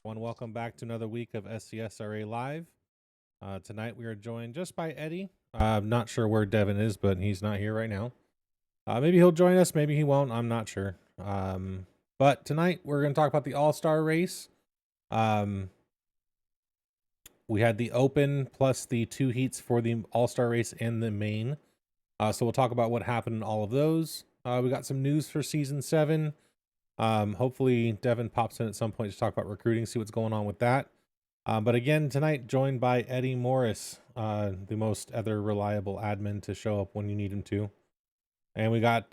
Welcome back to another week of SCSRA Live. Tonight we are joined just by Eddie. I'm not sure where Devin is, but he's not here right now. Maybe he'll join us, maybe he won't. I'm not sure. But tonight we're going to talk about the All-Star race. We had the Open plus the 2 heats for the All-Star race and the main. So we'll talk about what happened in all of those. We got some news for Season 7. Hopefully Devin pops in at some point to talk about recruiting, see what's going on with that. But again, tonight joined by Eddie Morris, the most other reliable admin to show up when you need him to. And we got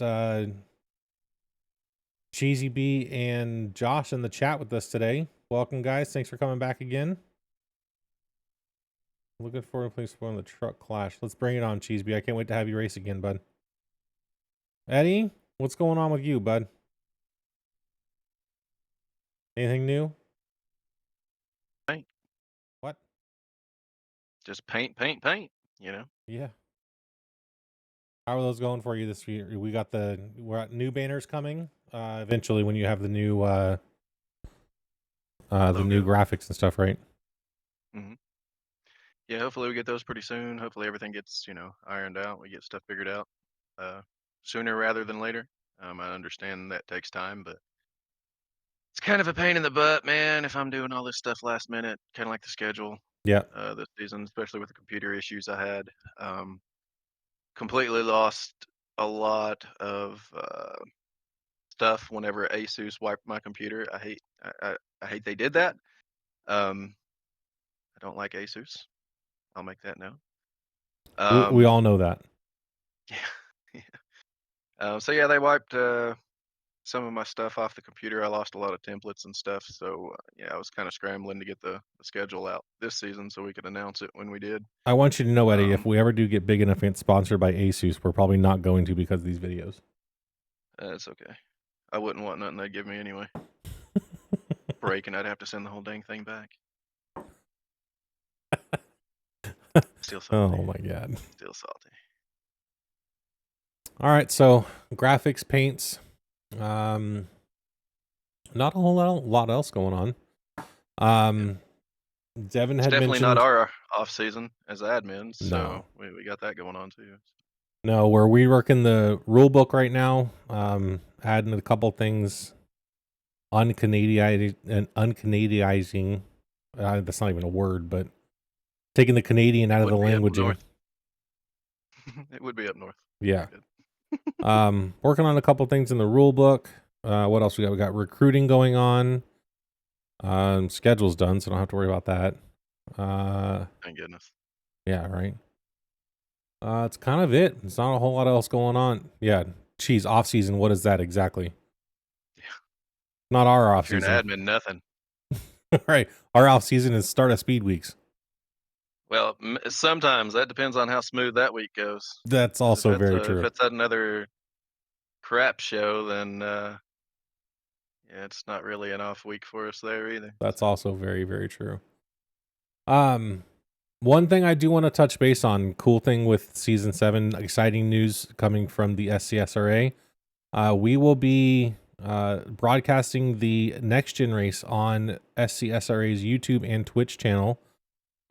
Cheesy B and Josh in the chat with us today. Welcome, guys. Thanks for coming back again. Looking forward to playing support on the truck clash. Let's bring it on, Cheesy B. I can't wait to have you race again, bud. Eddie, what's going on with you, bud? Anything new? Paint. What? Just paint, you know? Yeah. How are those going for you this year? We're got new banners coming. Eventually when you have the new graphics and stuff, right? Mm-hmm. Yeah, hopefully we get those pretty soon. Hopefully everything gets, ironed out. We get stuff figured out sooner rather than later. I understand that takes time, but it's kind of a pain in the butt, man, if I'm doing all this stuff last minute, kind of like the schedule Yeah. this season, especially with the computer issues I had. Completely lost a lot of stuff whenever Asus wiped my computer. I hate they did that. I don't like Asus. I'll make that known. We all know that. Yeah. So yeah, they wiped some of my stuff off the computer. I lost a lot of templates and stuff. So yeah, I was kind of scrambling to get the schedule out this season so we could announce it when we did. I want you to know, Eddie, if Um, we ever do get big enough and get sponsored by Asus, we're probably not going to because of these videos. it's okay. I wouldn't want nothing they'd give me anyway. Break and I'd have to send the whole dang thing back. Still salty. Oh my god. Still salty. All right, so graphics, paints, not a whole lot else going on. Devin It's had definitely not mentioned our off season as admins, no. so we got that going on too. No, we're reworking the rule book right now, adding a couple things, uncanadiizing. That's not even a word, but taking the Canadian out of the Would be up languaging. north. It would be up north. Yeah. Working on a couple things in the rule book. What else we got? We got recruiting going on. Schedule's done, so don't have to worry about that. Thank goodness. Yeah, right. It's kind of it. It's not a whole lot else going on. Yeah, geez, off season. What is that exactly? Yeah. Not our off If you're an season. admin, nothing. Right. Our off season is start of speed weeks. Well, sometimes that depends on how smooth that week goes. That's 'Cause also very if true. it's another crap show, then yeah, it's not really an off week for us there either. That's also very, very true. One thing I do want to touch base on, cool thing with season 7, exciting news coming from the SCSRA. We will be broadcasting the next gen race on SCSRA's YouTube and Twitch channel,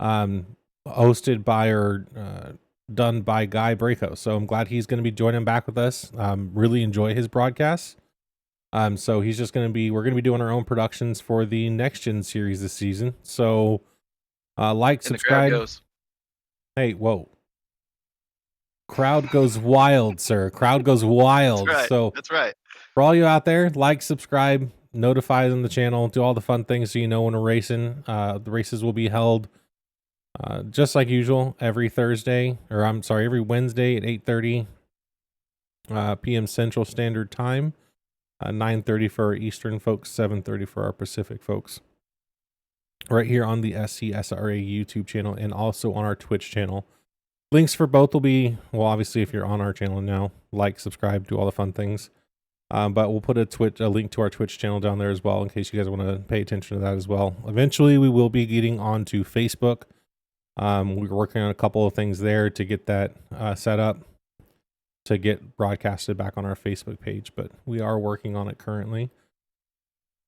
hosted by or done by Guy Braco. So I'm glad he's going to be joining back with us. Really enjoy his broadcasts. So we're going to be doing our own productions for the next gen series this season. So like, And the crowd subscribe. goes. Hey, whoa. Crowd goes wild, sir. Crowd goes wild. That's right. So That's right. for all you out there, like, subscribe, notify them the channel, do all the fun things so you know when we're racing. The races will be held just like usual every Wednesday at 8:30 p.m. Central Standard Time, 9:30 for our Eastern folks, 7:30 for our Pacific folks. Right here on the SCSRA YouTube channel and also on our Twitch channel. Links for both will be, well, obviously, if you're on our channel now, like, subscribe, do all the fun things. But we'll put a link to our Twitch channel down there as well, in case you guys want to pay attention to that as well. Eventually, we will be getting onto Facebook. We're working on a couple of things there to get that set up to get broadcasted back on our Facebook page, but we are working on it currently.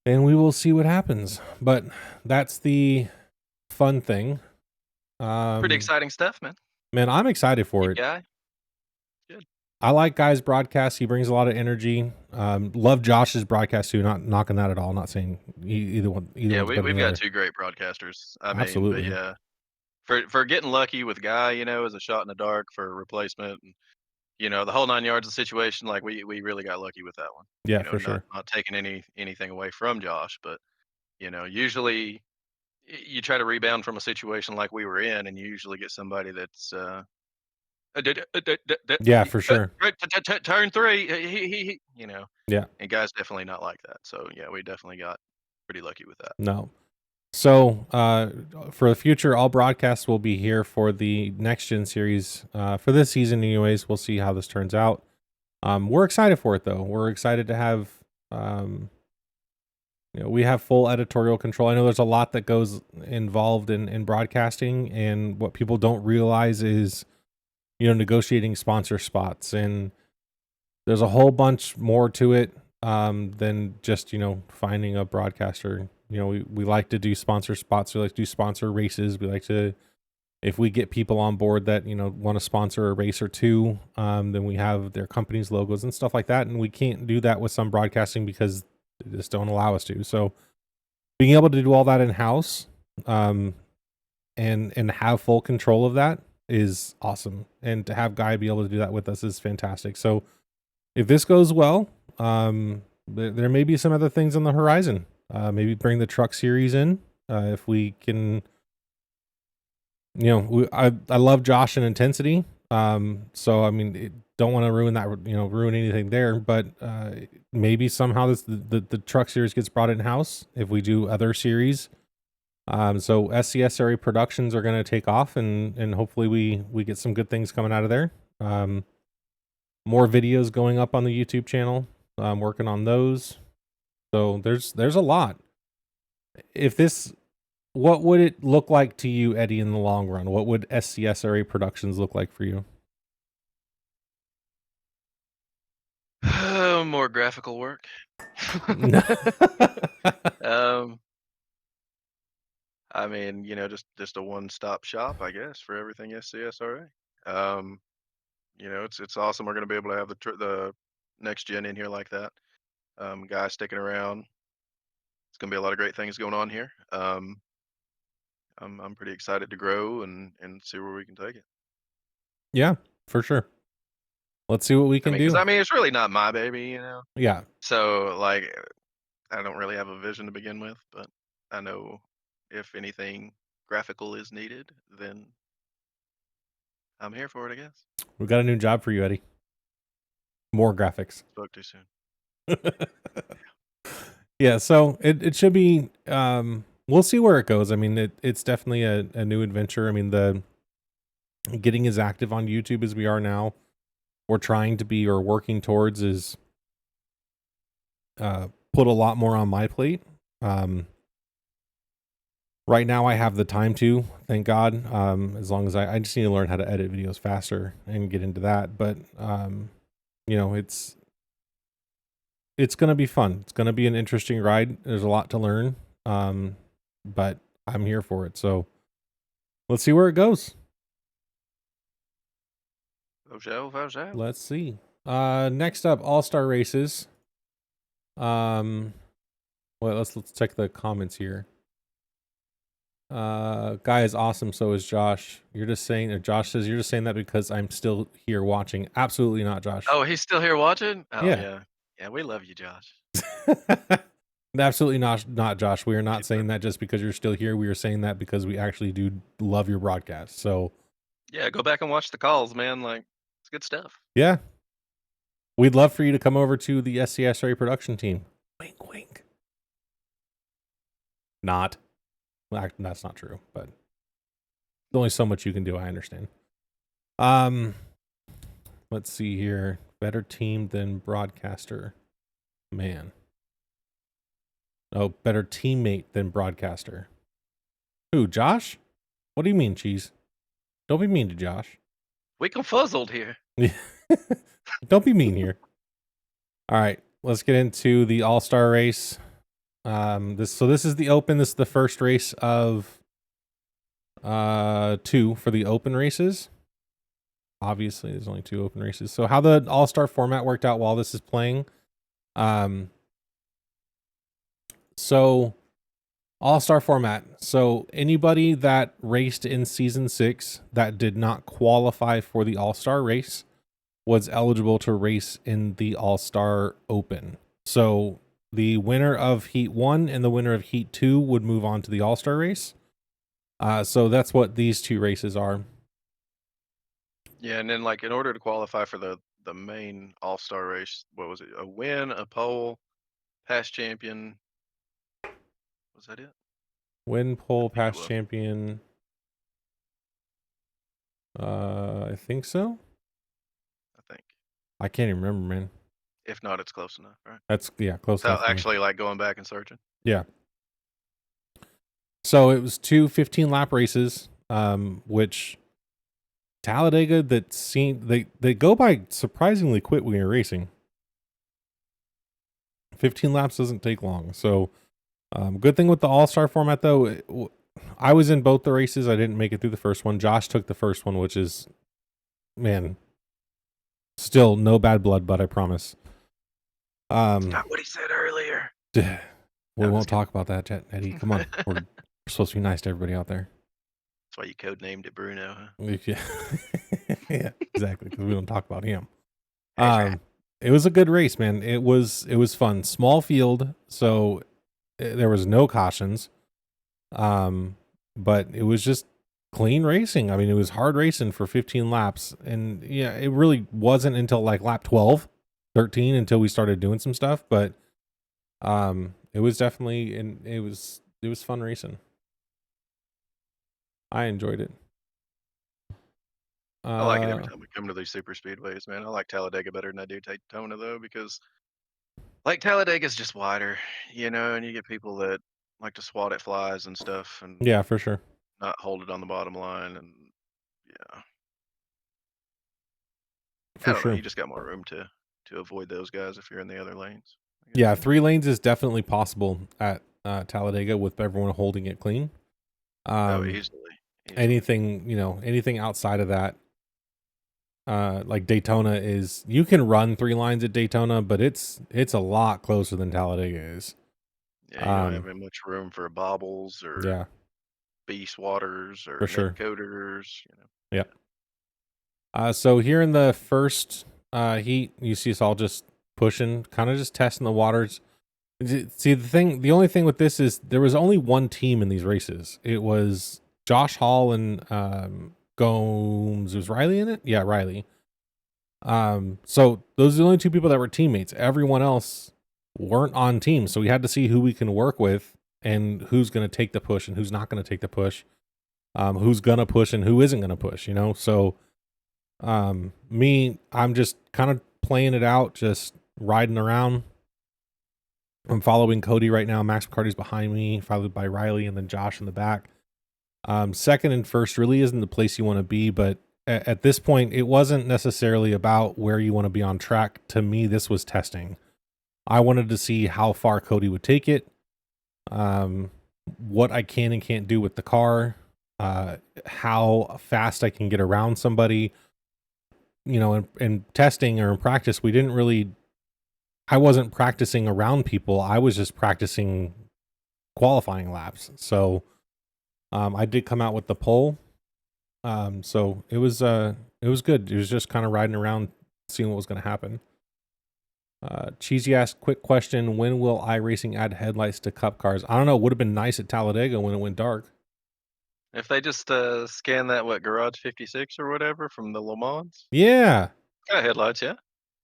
and we will see what happens. But that's the fun thing. Pretty Um, exciting stuff, man. man, I'm excited for Good it. guy. Good. I like Guy's broadcast. He brings a lot of energy. Love Josh's broadcast too. Not knocking that at all. Not saying either Yeah, one's better than we've the got other. 2 great broadcasters. I mean, but Absolutely. yeah, for getting lucky with Guy, as a shot in the dark for a replacement, and, the whole 9 yards of situation, like, we really got lucky with that one. Yeah, for Not sure. taking anything away from Josh, but, usually you try to rebound from a situation like we were in, and you usually get somebody that's, Yeah, for sure. right, turn 3, Yeah. and Guy's definitely not like that. So, yeah, we definitely got pretty lucky with that. No. So, for the future, all broadcasts will be here for the next gen series. For this season, anyways, we'll see how this turns out. We're excited for it though. We're excited to have, um, we have full editorial control. I know there's a lot that goes involved in broadcasting, and what people don't realize is, negotiating sponsor spots, and there's a whole bunch more to it than just finding a broadcaster. We like to do sponsor spots. We like to do sponsor races. We like to, if we get people on board that want to sponsor a race or two, then we have their company's logos and stuff like that. And we can't do that with some broadcasting because they just don't allow us to. So being able to do all that in house, and have full control of that is awesome. And to have Guy be able to do that with us is fantastic. So if this goes well, there may be some other things on the horizon. Maybe bring the truck series in if we can. I love Josh and Intensity. So I mean, don't want to ruin that. Ruin anything there. But maybe somehow the truck series gets brought in house if we do other series. So SCSRA Productions are going to take off, and hopefully we get some good things coming out of there. More videos going up on the YouTube channel. I'm working on those. So there's a lot. What would it look like to you, Eddie, in the long run? What would SCSRA Productions look like for you? More graphical work. No. Um, I mean, just a one-stop shop, I guess, for everything SCSRA. It's awesome. We're gonna be able to have the next gen in here like that. Guys sticking around. It's gonna be a lot of great things going on here. I'm pretty excited to grow and see where we can take it. Yeah, for sure. Let's see what we I can mean, because do. I mean, it's really not my baby. Yeah. So like, I don't really have a vision to begin with, but I know if anything graphical is needed, then I'm here for it, I guess. We got a new job for you, Eddie. More graphics. Spoke too soon. Yeah, so it should be we'll see where it goes. I mean, it's definitely a new adventure. I mean, the getting as active on YouTube as we are now, we're trying to be or working towards is put a lot more on my plate. Right now I have the time to, thank God. As long as I just need to learn how to edit videos faster and get into that. But it's gonna be fun. It's gonna be an interesting ride. There's a lot to learn. But I'm here for it. So let's see where it goes. Oh, Let's see. Next up, All-Star races. Well, let's check the comments here. Guy is awesome, so is Josh. You're just saying, or Josh says you're just saying that because I'm still here watching. Absolutely not, Josh. Oh, he's still here watching? Oh Yeah. yeah. Yeah, we love you, Josh. Absolutely not, Josh. We are not Keep saying that just because you're still here. We are saying that because we actually do love your broadcast. So Yeah, go back and watch the calls, man. Like, it's good stuff. yeah, we'd love for you to come over to the SCSRA production team. Wink, wink. Not. Well, that's not true, but there's only so much you can do. I understand. Let's see here. Better team than broadcaster. Man. Oh, better teammate than broadcaster. Who, Josh? What do you mean, Cheese? Don't be mean to Josh. We confuzzled here. Don't be mean here. All right, let's get into the All-Star race. This is the open. This is the first race of 2 for the open races. Obviously, there's only 2 open races. So how the all-star format worked out while this is playing. So all-star format. So anybody that raced in season 6 that did not qualify for the all-star race was eligible to race in the all-star open. So the winner of heat 1 and the winner of heat 2 would move on to the all-star race. So that's what these 2 races are. Yeah, and then like in order to qualify for the main all-star race, what was it? A win, a pole, past champion. Was that it? Win, I pole, think it past was. champion. I think so. I think. I can't even remember, man. If not, it's close enough, right? That's close enough Without for me. actually like going back and searching. Yeah. So it was 2 15-lap races, which Talladega that seem they go by surprisingly quick when you're racing. 15 laps doesn't take long. So good thing with the all-star format though, I was in both the races. I didn't make it through the first one. Josh took the first one, which is, man, still no bad blood, but I promise. It's not what he said earlier. We No, won't talk about that, Eddie. Come on. We're supposed to be nice to everybody out there. That's why you codenamed it Bruno, huh? Yeah, yeah, exactly. Because we don't talk about him. That's right. It was a good race, man. It was fun. Small field, so there was no cautions. But it was just clean racing. I mean, it was hard racing for 15 laps, and yeah, it really wasn't until like lap 12, 13 until we started doing some stuff. But it was definitely, and it was fun racing. I enjoyed it. I like it every time we come to these super speedways, man. I like Talladega better than I do Daytona though, because like Talladega's just wider, and you get people that like to swat at flies and stuff and Yeah, for sure. not hold it on the bottom line. And yeah, I For don't know. sure. You just got more room to avoid those guys if you're in the other lanes. I guess, Yeah, 3 lanes is definitely possible at Talladega with everyone holding it clean. Oh, Um, easily. anything outside of that, like Daytona is, you can run 3 lines at Daytona, but it's a lot closer than Talladega is. Yeah, you don't have much room for bobbles or Yeah, beast waters or for net sure. coders. Yeah. Yeah. So here in the first heat, you see us all just pushing, kind of just testing the waters. See, the only thing with this is there was only one team in these races. It was Josh Hall and Gomes. Was Riley in it? Yeah, Riley. So those are the only 2 people that were teammates. Everyone else weren't on teams, so we had to see who we can work with and who's going to take the push and who's not going to take the push. Who's going to push and who isn't going to push. So I'm just kind of playing it out, just riding around. I'm following Cody right now. Max McCarty's behind me, followed by Riley and then Josh in the back. Second and first really isn't the place you want to be, but at this point, it wasn't necessarily about where you want to be on track. To me, this was testing. I wanted to see how far Cody would take it, what I can and can't do with the car, how fast I can get around somebody. In testing or in practice, I wasn't practicing around people. I was just practicing qualifying laps. So I did come out with the pole. So it was good. It was just kind of riding around, seeing what was going to happen. Cheesy asked, quick question: when will iRacing add headlights to Cup cars? I don't know. It would have been nice at Talladega when it went dark. If they just scan that Garage 56 or whatever from the Le Mans, Yeah, got headlights, yeah,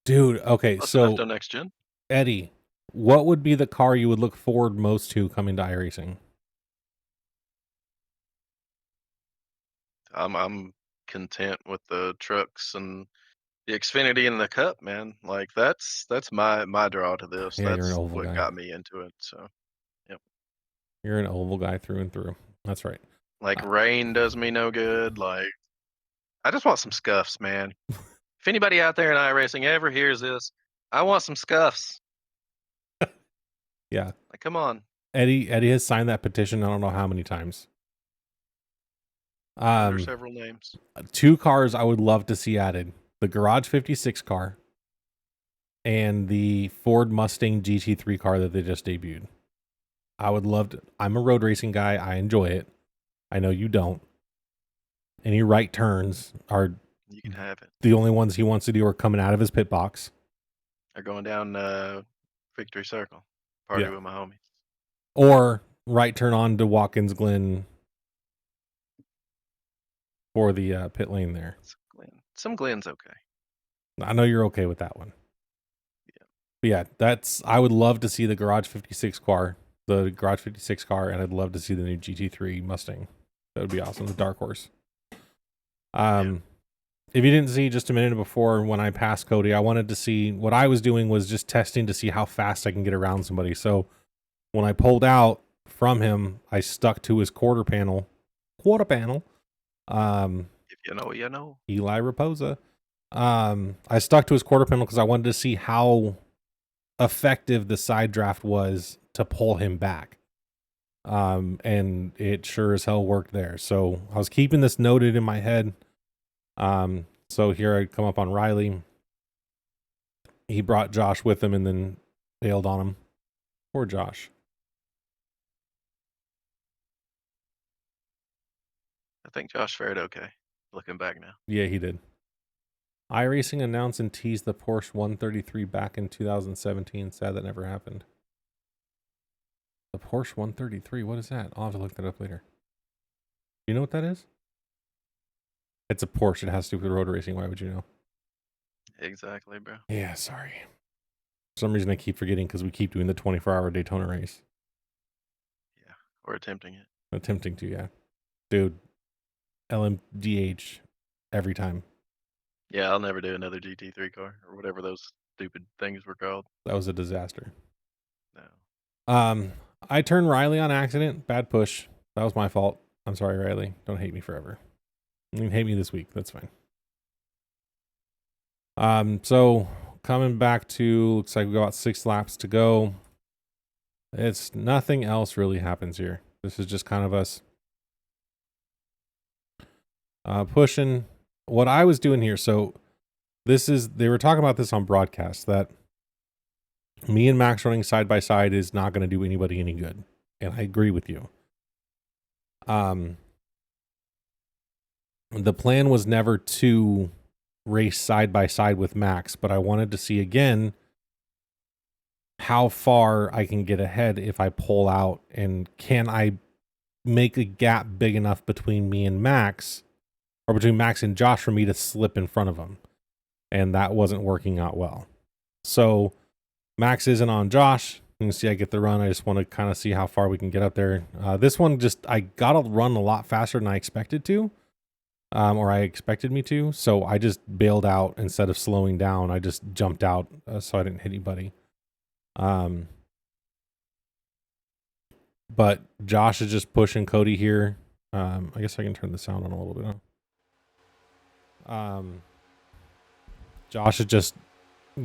dude. Okay, close enough so to next gen. Eddie, what would be the car you would look forward most to coming to iRacing? I'm content with the trucks and the Xfinity and the Cup, man. Like that's my draw to this. Yeah, you're an That's oval what guy. got me into it. So, yep. You're an oval guy through and through. That's right. Like Uh, rain does me no good. Like I just want some scuffs, man. If anybody out there in iRacing ever hears this, I want some scuffs. Yeah. Like, come on. Eddie has signed that petition. I don't know how many times. Under several names. 2 cars I would love to see added: the Garage 56 car and the Ford Mustang GT3 car that they just debuted. I would love to. I'm a road racing guy. I enjoy it. I know you don't. Any right turns are You can have it. the only ones he wants to do are coming out of his pit box. They're going down Victory Circle. Party with my homies. Or right turn on to Watkins Glen for the pit lane there. Some Glen's okay. I know you're okay with that one. Yeah. But yeah, I would love to see the Garage 56 car, and I'd love to see the new GT3 Mustang. That would be awesome. The Dark Horse. If you didn't see just a minute before when I passed Cody, I wanted to see what I was doing was just testing to see how fast I can get around somebody. So when I pulled out from him, I stuck to his quarter panel. If you know, you know. Eli Raposa. I stuck to his quarter panel because I wanted to see how effective the side draft was to pull him back. And it sure as hell worked there. So I was keeping this noted in my head. So here I come up on Riley. He brought Josh with him and then bailed on him. Poor Josh. I think Josh fared okay, looking back now. Yeah, he did. iRacing announced and teased the Porsche 133 back in 2017. Sad that never happened. The Porsche 133, what is that? I'll have to look that up later. You know what that is? It's a Porsche. It has to do with road racing. Why would you know? Exactly, bro. Yeah, sorry. For some reason I keep forgetting because we keep doing the 24-hour Daytona race. Yeah, or attempting it. Attempting to, yeah. Dude, LMDH every time. Yeah, I'll never do another GT3 car or whatever those stupid things were called. That was a disaster. No. I turned Riley on accident. Bad push. That was my fault. I'm sorry, Riley. Don't hate me forever. You can hate me this week. That's fine. So coming back to, looks like we got about 6 laps to go. It's nothing else really happens here. This is just kind of us pushing what I was doing here. So they were talking about this on broadcast that me and Max running side by side is not going to do anybody any good. And I agree with you. The plan was never to race side by side with Max, but I wanted to see again how far I can get ahead if I pull out, and can I make a gap big enough between me and Max, or between Max and Josh, for me to slip in front of them. And that wasn't working out well. So Max isn't on Josh. You can see I get the run. I just want to kind of see how far we can get up there. This one I got to run a lot faster than I expected to. Or I expected me to. So I just bailed out instead of slowing down. I just jumped out so I didn't hit anybody. But Josh is just pushing Cody here. I guess I can turn the sound on a little bit. Josh is just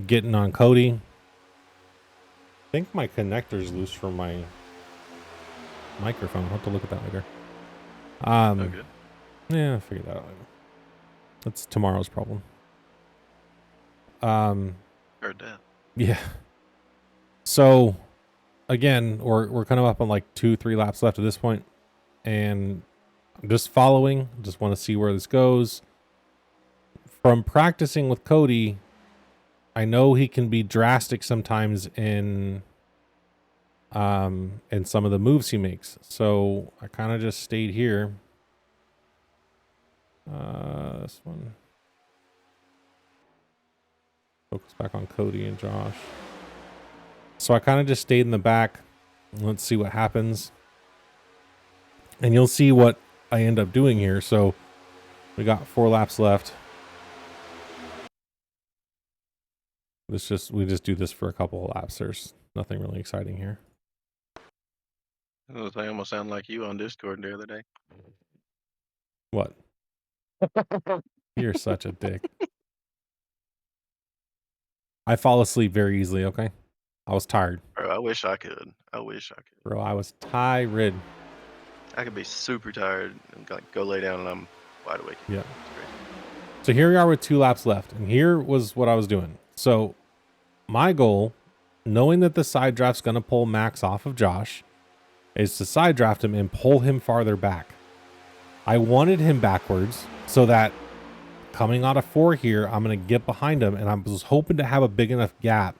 getting on Cody. I think my connector's loose from my microphone. I'll have to look at that later. Okay. Yeah, I'll figure that out later. That's tomorrow's problem. Heard that. Yeah. So again, we're kind of up on like 2-3 laps left at this point, and I'm just following. Just want to see where this goes. From practicing with Cody, I know he can be drastic sometimes in some of the moves he makes. So I kind of just stayed here. This one. Focus back on Cody and Josh. So I kind of just stayed in the back. Let's see what happens. And you'll see what I end up doing here. So we got 4 laps left. We just do this for a couple of laps. There's nothing really exciting here. They almost sound like you on Discord the other day. What? You're such a dick. I fall asleep very easily, okay? I was tired. Bro, I wish I could. I wish I could. Bro, I was tired. I could be super tired and like go lay down and I'm wide awake. Yeah. It's crazy. So here we are with 2 laps left, and here was what I was doing. So my goal, knowing that the side draft's going to pull Max off of Josh, is to side draft him and pull him farther back. I wanted him backwards so that coming out of 4 here, I'm going to get behind him, and I was hoping to have a big enough gap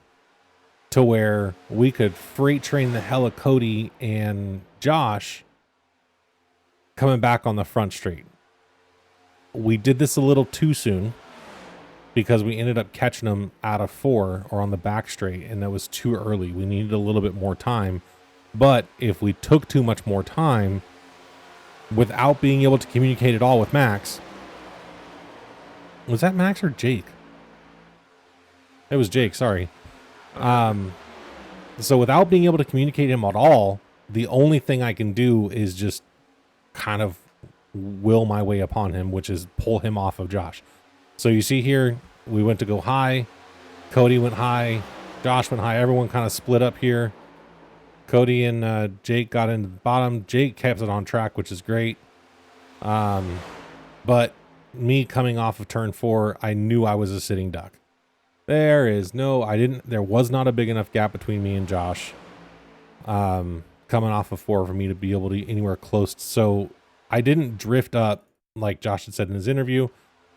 to where we could freight train the hell of Cody and Josh coming back on the front straight. We did this a little too soon because we ended up catching them out of 4 or on the back straight, and that was too early. We needed a little bit more time. But if we took too much more time without being able to communicate at all with Max, was that Max or Jake? It was Jake, sorry. So without being able to communicate him at all, the only thing I can do is just kind of will my way upon him, which is pull him off of Josh. So you see here, we went to go high. Cody went high. Josh went high. Everyone kind of split up here. Cody and Jake got into the bottom. Jake kept it on track, which is great. But me coming off of turn 4, I knew I was a sitting duck. There was not a big enough gap between me and Josh. Coming off of 4 for me to be able to anywhere close. So I didn't drift up like Josh had said in his interview.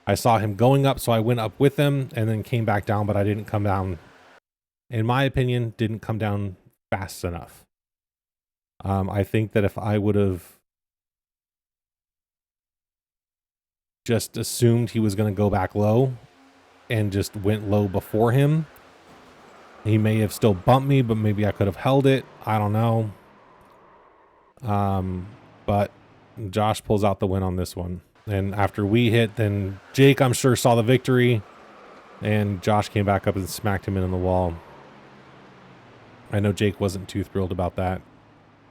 I saw him going up, so I went up with him and then came back down, but I didn't come down, in my opinion, didn't come down fast enough. I think that if I would have just assumed he was going to go back low and just went low before him, he may have still bumped me, but maybe I could have held it. I don't know. But Josh pulls out the win on this one. And after we hit, then Jake, I'm sure, saw the victory. And Josh came back up and smacked him in the wall. I know Jake wasn't too thrilled about that.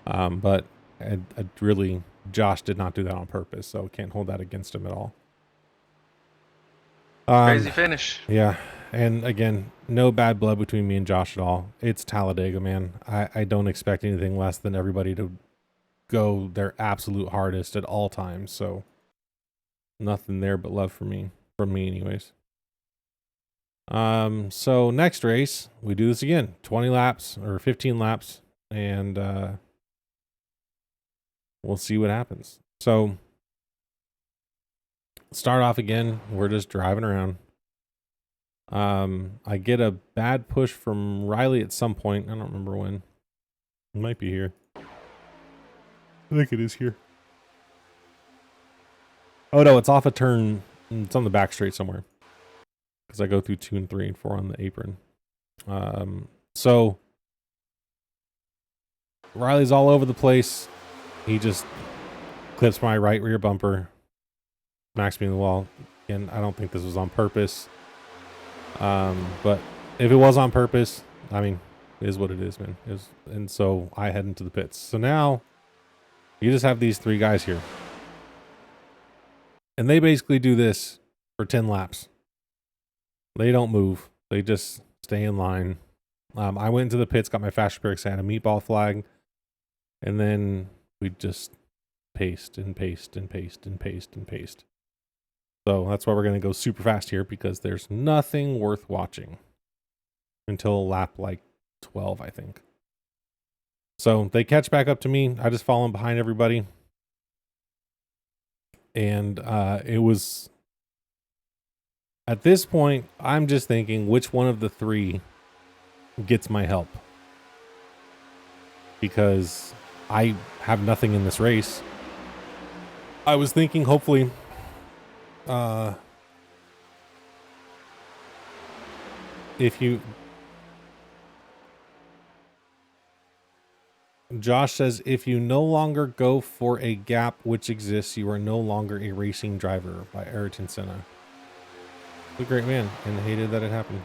But really, Josh did not do that on purpose. So can't hold that against him at all. Crazy finish. Yeah. And again, no bad blood between me and Josh at all. It's Talladega, man. I don't expect anything less than everybody to go their absolute hardest at all times. So nothing there but love from me anyways. So next race, we do this again, 20 laps or 15 laps, and we'll see what happens. So start off again, we're just driving around. I get a bad push from Riley at some point. I don't remember when. It might be here. I think it is here. Oh no, it's off a turn. It's on the back straight somewhere. Because I go through 2 and 3 and 4 on the apron. So Riley's all over the place. He just clips my right rear bumper, smacks me in the wall. And I don't think this was on purpose. But if it was on purpose, I mean, it is what it is, man. And so I head into the pits. So now you just have these 3 guys here. And they basically do this for 10 laps. They don't move. They just stay in line. I went into the pits, got my fast repair because I had a meatball flag. And then we just paste and paste and paste and paste and paste. So that's why we're going to go super fast here, because there's nothing worth watching until lap like 12, I think. So they catch back up to me. I just fall in behind everybody. And it was, at this point, I'm just thinking which one of the 3 gets my help. Because I have nothing in this race. I was thinking hopefully Josh says, if you no longer go for a gap which exists, you are no longer a racing driver, by Ayrton Senna. A great man, and hated that it happened.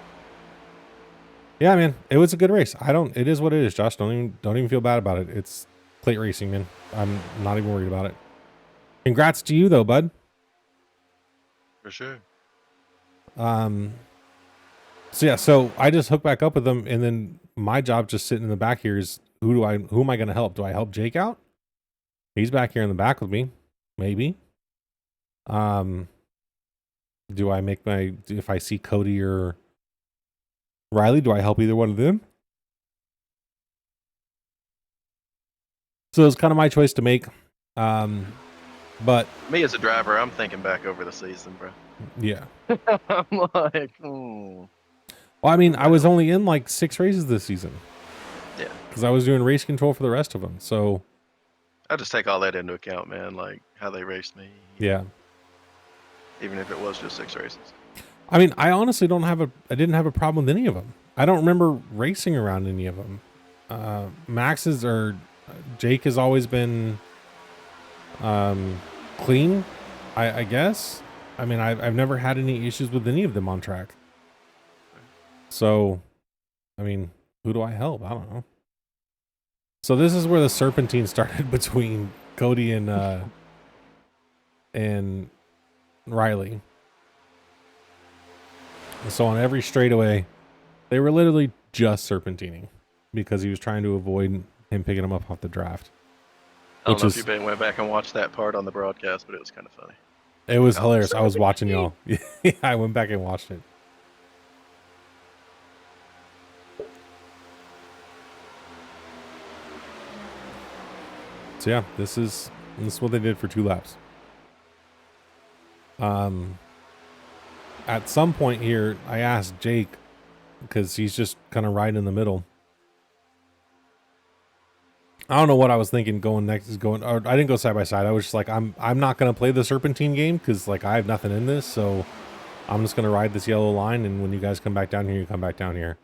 Yeah, man, it was a good race. It is what it is, Josh. Don't even feel bad about it. It's plate racing, man. I'm not even worried about it. Congrats to you though, bud. For sure. So yeah, so I just hooked back up with them, and then my job just sitting in the back here is who am I going to help? Do I help Jake out? He's back here in the back with me. Maybe. Do I make if I see Cody or Riley, do I help either one of them? So it's kind of my choice to make. But Me as a driver, I'm thinking back over the season, bro. yeah. I'm like, Well, I mean, I was only in like 6 races this season. Yeah. Because I was doing race control for the rest of them. So I just take all that into account, man. Like how they raced me. Yeah. Even if it was just 6 races. I mean, I honestly I didn't have a problem with any of them. I don't remember racing around any of them. Max's or Jake has always been clean, I guess. I mean, I've never had any issues with any of them on track. So, I mean, who do I help? I don't know. So this is where the serpentine started between Cody and Riley. So on every straightaway, they were literally just serpentining because he was trying to avoid him picking him up off the draft. I don't know if you went back and watched that part on the broadcast, but it was kind of funny. It was hilarious. I was watching y'all. Yeah, I went back and watched it. So yeah, this is what they did for 2 laps. At some point here, I asked Jake, because he's just kind of right in the middle. I don't know what I was thinking going next. Or I didn't go side by side. I was just like, I'm not gonna play the serpentine game because like I have nothing in this, so I'm just gonna ride this yellow line. And when you guys come back down here, you come back down here.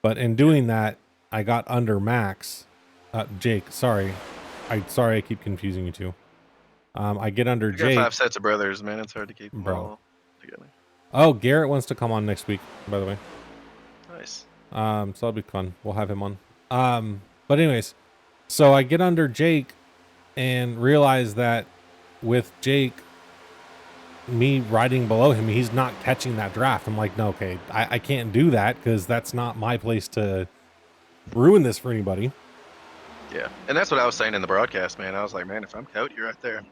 But in doing that, I got under Max. Jake, sorry, I keep confusing you two. I get under Jake. 5 sets of brothers, man. It's hard to keep them all together. Oh, Garrett wants to come on next week, by the way. Nice. So that'll be fun. We'll have him on. But anyways, so I get under Jake and realize that with Jake, me riding below him, he's not catching that draft. I'm like, no, okay, I can't do that because that's not my place to ruin this for anybody. Yeah, and that's what I was saying in the broadcast, man. I was like, man, if I'm Cody right there,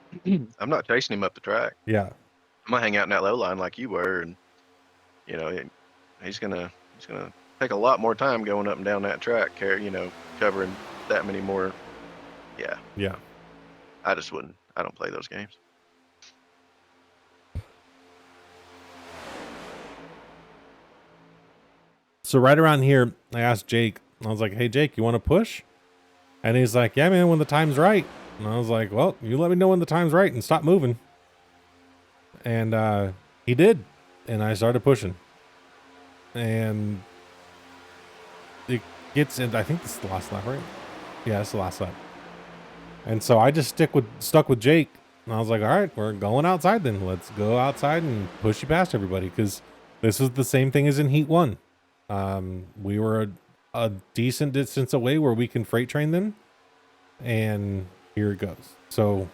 I'm not chasing him up the track. Yeah, I'm gonna hang out in that low line like you were, and you know, he's gonna take a lot more time going up and down that track, covering that many more. Yeah. I just wouldn't. I don't play those games. So right around here, I asked Jake. I was like, hey, Jake, you want to push? And he's like, yeah, man, when the time's right. And I was like, well, you let me know when the time's right and stop moving. And he did. And I started pushing. And it gets in. I think this is the last lap, right? Yeah, it's the last lap. And so I just stuck with Jake. And I was like, all right, we're going outside then. Let's go outside and push you past everybody. Because this is the same thing as in Heat 1. We were a decent distance away where we can freight train them, and here it goes. So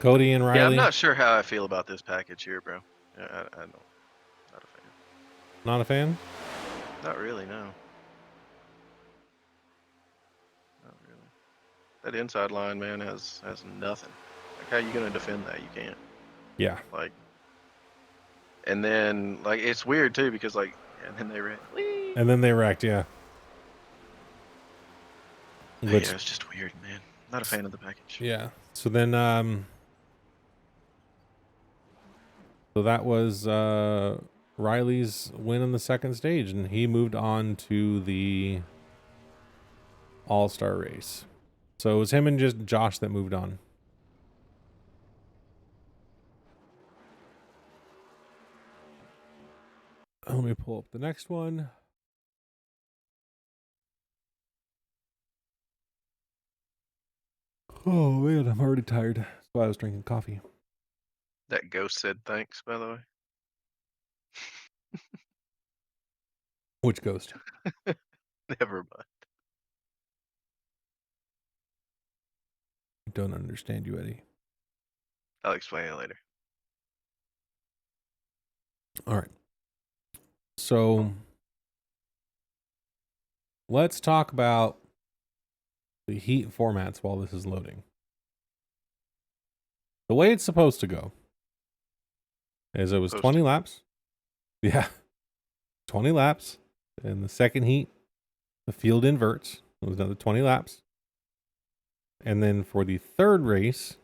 Cody and Riley. Yeah, I'm not sure how I feel about this package here, bro. I don't. Not a fan. Not a fan? Not really, no. Not really. That inside line, man, has nothing. Like, how you gonna defend that? You can't. Yeah. Like, and then like it's weird too because like, and then they wrecked. And then they wrecked, yeah. Which, yeah, it's just weird, man. Not a fan of the package. Yeah. So then, so that was Riley's win in the second stage, and he moved on to the All-Star race. So it was him and just Josh that moved on. Let me pull up the next one. Oh man, I'm already tired. That's why I was drinking coffee. That ghost said thanks, by the way. Which ghost? Never mind. I don't understand you, Eddie. I'll explain it later. All right. So let's talk about the heat formats while this is loading. The way it's supposed to go is it was 20 laps. Yeah. 20 laps. In the second heat, the field inverts. It was another 20 laps. And then for the third race,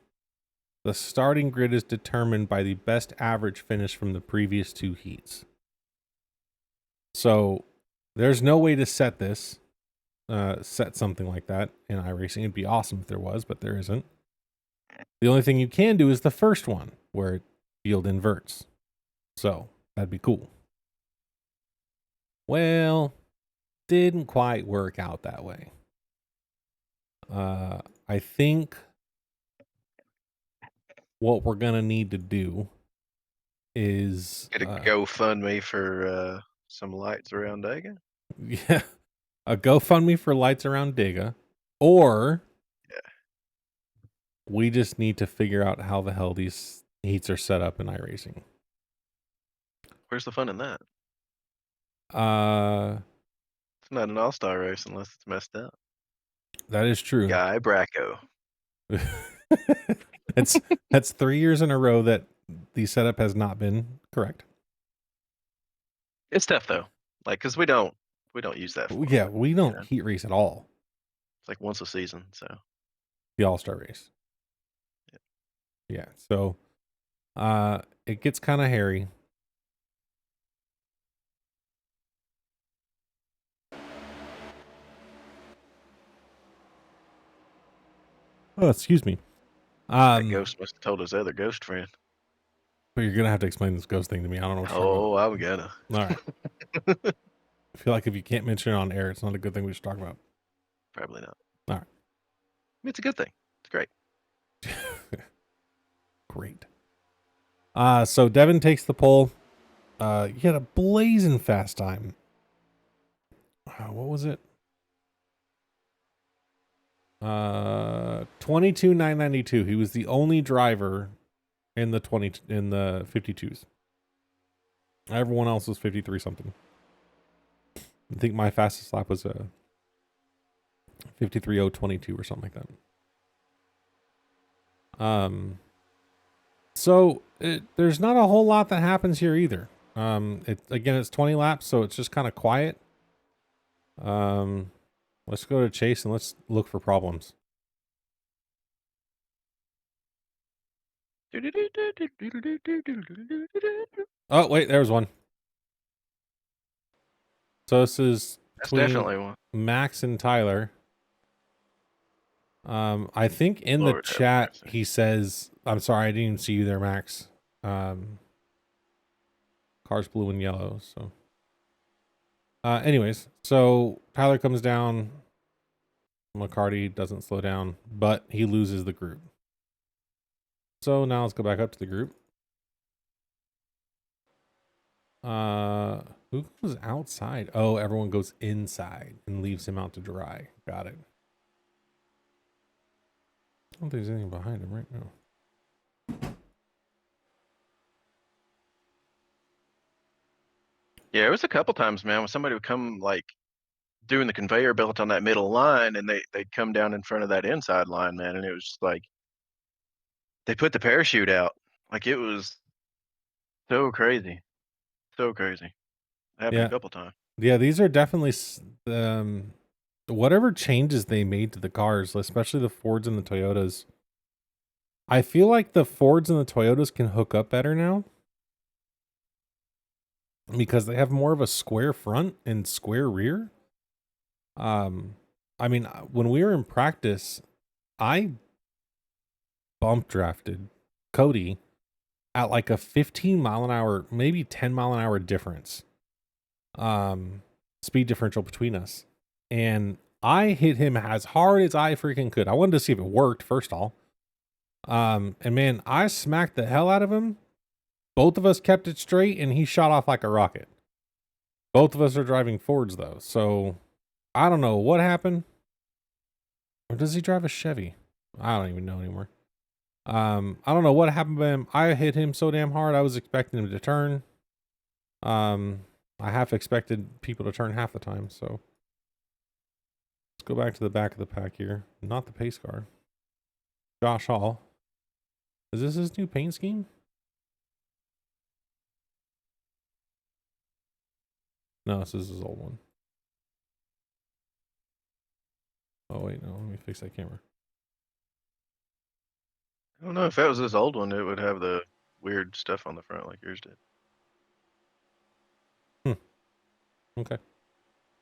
the starting grid is determined by the best average finish from the previous 2 heats. So there's no way to set this, set something like that in iRacing. It'd be awesome if there was, but there isn't. The only thing you can do is the first one where field inverts. So that'd be cool. Well, didn't quite work out that way. I think what we're gonna need to do is Get a GoFundMe for some lights around Dega. yeah, a GoFundMe for lights around Dega, or we just need to figure out how the hell these heats are set up in iRacing. Where's the fun in that? It's not an all-star race unless it's messed up. That is true. Guy Bracco. That's 3 years in a row that the setup has not been correct. It's tough though, like because we don't use that. Yeah, we don't heat race at all. It's like once a season, so the all-star race. Yeah. So, it gets kind of hairy. Oh, excuse me. That ghost must have told his other ghost friend. But you're gonna have to explain this ghost thing to me. I don't know what you're talking about. I'm gonna. All right. I feel like if you can't mention it on air, it's not a good thing we should talk about. Probably not. All right. I mean, it's a good thing. It's great. Great. So Devin takes the pole. He had a blazing fast time. What was it? 22,992. He was the only driver in the 52s. Everyone else was 53 something. I think my fastest lap was a 53.022 or something like that. So there's not a whole lot that happens here either. It's 20 laps, so it's just kind of quiet. Let's go to Chase and let's look for problems. Oh, wait, there's one. So this is definitely one. Max and Tyler. I think in the chat he says, I'm sorry, I didn't even see you there, Max. Car's blue and yellow, so. Anyways, so Tyler comes down. McCarty doesn't slow down, but he loses the group. So now let's go back up to the group. Who goes outside? Oh, everyone goes inside and leaves him out to dry. Got it. I don't think there's anything behind him right now. Yeah, it was a couple times, man, when somebody would come like doing the conveyor belt on that middle line and they'd come down in front of that inside line, man, and it was just like they put the parachute out. Like it was so crazy. So crazy. Happened a couple times. Yeah, these are definitely whatever changes they made to the cars, especially the Fords and the Toyotas. I feel like the Fords and the Toyotas can hook up better now because they have more of a square front and square rear. I mean, when we were in practice, I bump drafted Cody at like a 15 mile an hour, maybe 10 mile an hour difference. Speed differential between us. And I hit him as hard as I freaking could. I wanted to see if it worked, first of all. And man, I smacked the hell out of him. Both of us kept it straight, and he shot off like a rocket. Both of us are driving Fords, though. So, I don't know what happened. Or does he drive a Chevy? I don't even know anymore. I don't know what happened to him. I hit him so damn hard, I was expecting him to turn. I half expected people to turn half the time, so let's go back to the back of the pack here. Not the pace car. Josh Hall. Is this his new paint scheme? No, this is his old one. Oh wait, no, let me fix that camera. I don't know if that was this old one, it would have the weird stuff on the front like yours did. Okay.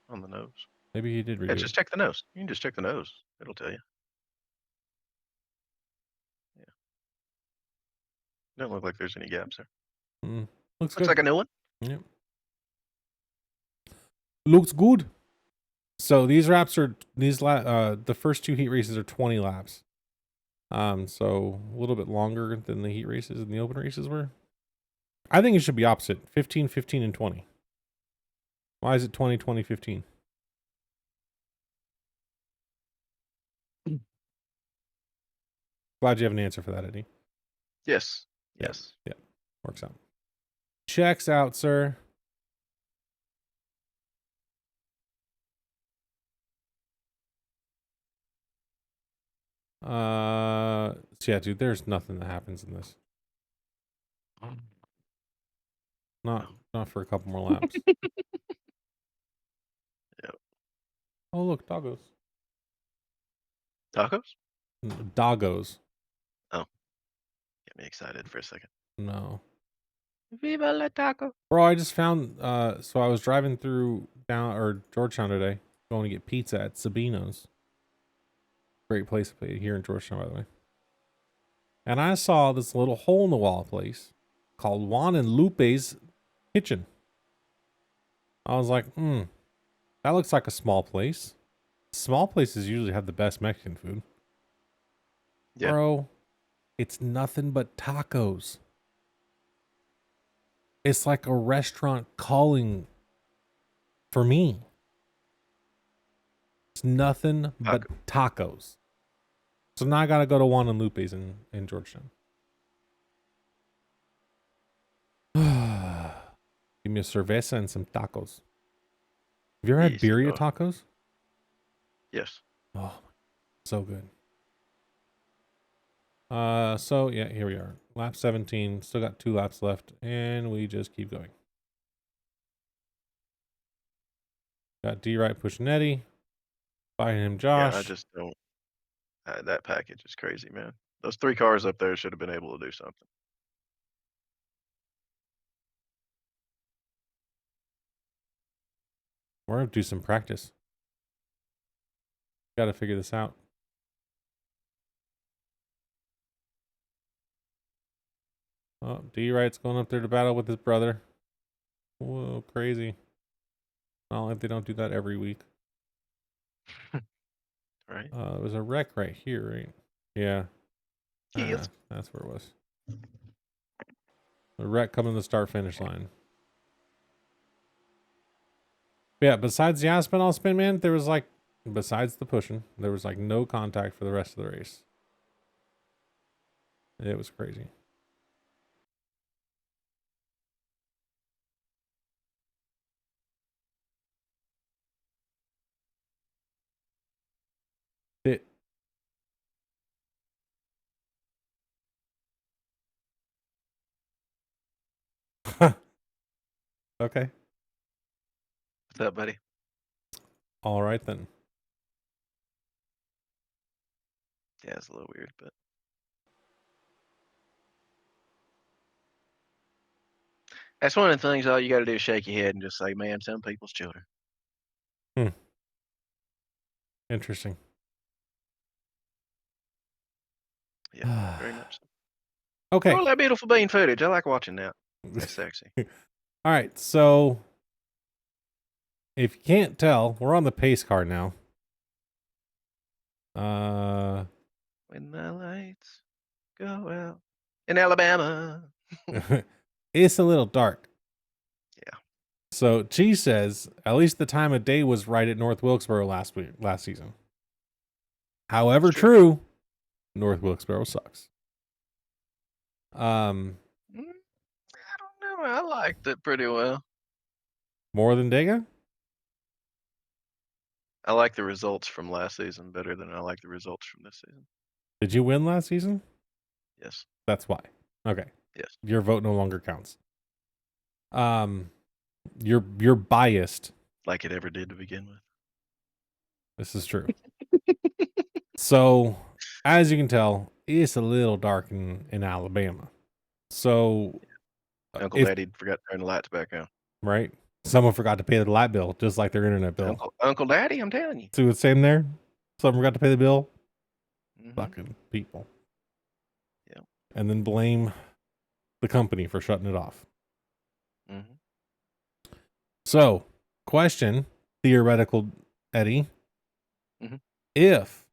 On the nose. Maybe he did Yeah, redo just it. check the nose. You can just check the nose. It'll tell you. Yeah. Don't look like there's any gaps there. Looks Looks good. like a new one. Yep. Looks good. So these laps are the first two heat races are 20 laps. So a little bit longer than the heat races and the open races were. I think it should be opposite. 15, 15, and 20. Why is it 20, 20, 15? Glad you have an answer for that, Eddie. Yes. Yep. Yes. Yep. Works out. Checks out, sir. So yeah, dude, there's nothing that happens in this. Not for a couple more laps. Yep. Oh, look, doggos. Tacos? Doggos. Oh. Get me excited for a second. No. Viva la taco. Bro, I just found, so I was driving through Georgetown today, going to get pizza at Sabino's. Great place here in Georgetown, by the way. And I saw this little hole in the wall place called Juan and Lupe's Kitchen. I was like, that looks like a small place. Small places usually have the best Mexican food. Yeah. Bro, it's nothing but tacos. It's like a restaurant calling for me. It's nothing but tacos. So now I gotta go to Juan and Lupe's in Georgetown. Give me a cerveza and some tacos. Have you ever had Yes, birria Lord. tacos? Yes. Oh, so good. So yeah, here we are. Lap 17. Still got 2 laps left, and we just keep going. Got D right pushing Eddie. Behind him, Josh. Yeah, I just don't. That package is crazy, man. Those 3 cars up there should have been able to do something. We're gonna do some practice. Got to figure this out. Oh, D right's going up there to battle with his brother. Whoa, crazy. Not like they don't do that every week. Right? There was a wreck right here, right? Yeah. Yes. That's where it was. The wreck coming to the start finish line. But yeah, besides the Aspinall spin, man, there was like, besides the pushing, there was like no contact for the rest of the race. It was crazy. It. Okay. What's up, buddy? All right then. Yeah, it's a little weird, but that's one of the things all you got to do is shake your head and just say, man, some people's children. Interesting. Yeah, very much so. Okay. Oh, that beautiful bean footage. I like watching that. That's sexy. All right. So if you can't tell, we're on the pace car now. When the lights go out in Alabama. It's a little dark. Yeah. So G says at least the time of day was right at North Wilkesboro last season. However, true, North Wilkesboro sucks. I don't know. I liked it pretty well. More than Dega? I like the results from last season better than I like the results from this season. Did you win last season? Yes. That's why. Okay. Yes. Your vote no longer counts. You're biased. Like it ever did to begin with. This is true. So, as you can tell, it's a little dark in Alabama. So, Uncle Daddy forgot to turn the lights back on. Right, someone forgot to pay the light bill, just like their internet bill. Uncle Daddy, I'm telling you. See what's same there? Someone forgot to pay the bill. Mm-hmm. Fucking people. Yeah. And then blame the company for shutting it off. Mm-hmm. So, question, theoretical Eddie. Mm-hmm. If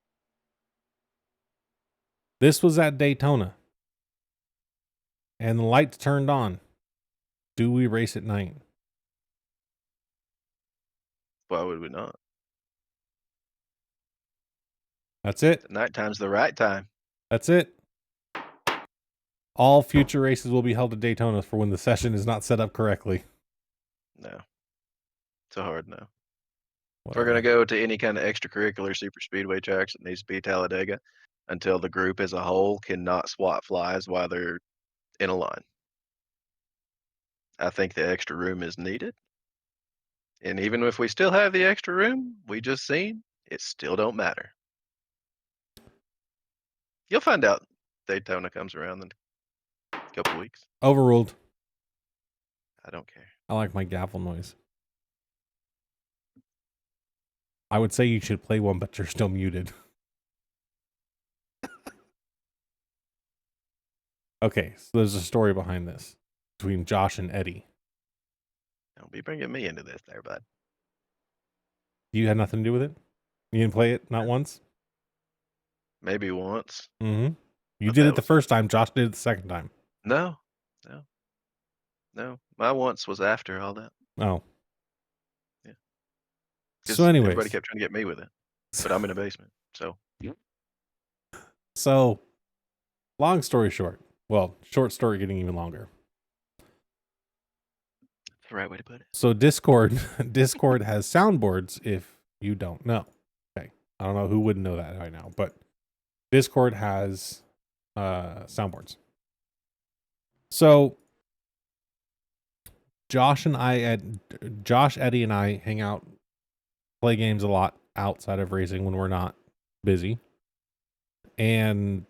this was at Daytona and the lights turned on, do we race at night? Why would we not? That's it. Nighttime's the right time. That's it. All future races will be held at Daytona for when the session is not set up correctly. No. It's a hard no. Whatever. If we're going to go to any kind of extracurricular super speedway tracks, it needs to be Talladega until the group as a whole cannot swat flies while they're in a line. I think the extra room is needed. And even if we still have the extra room we just seen, it still don't matter. You'll find out Daytona comes around in a couple weeks. Overruled. I don't care. I like my gavel noise. I would say you should play one, but you're still muted. Okay, so there's a story behind this between Josh and Eddie. Don't be bringing me into this there, bud. You had nothing to do with it? You didn't play it? Not once? Maybe once. Mm-hmm. You But did that it the was first time. Josh did it the second time. No. My once was after all that. Oh. Yeah. So anyways. Everybody kept trying to get me with it. But I'm in a basement, so. So, long story short. Well, short story getting even longer. That's the right way to put it. So Discord has soundboards if you don't know. Okay. I don't know who wouldn't know that right now, but Discord has soundboards. So Josh, Eddie, and I hang out, play games a lot outside of racing when we're not busy. And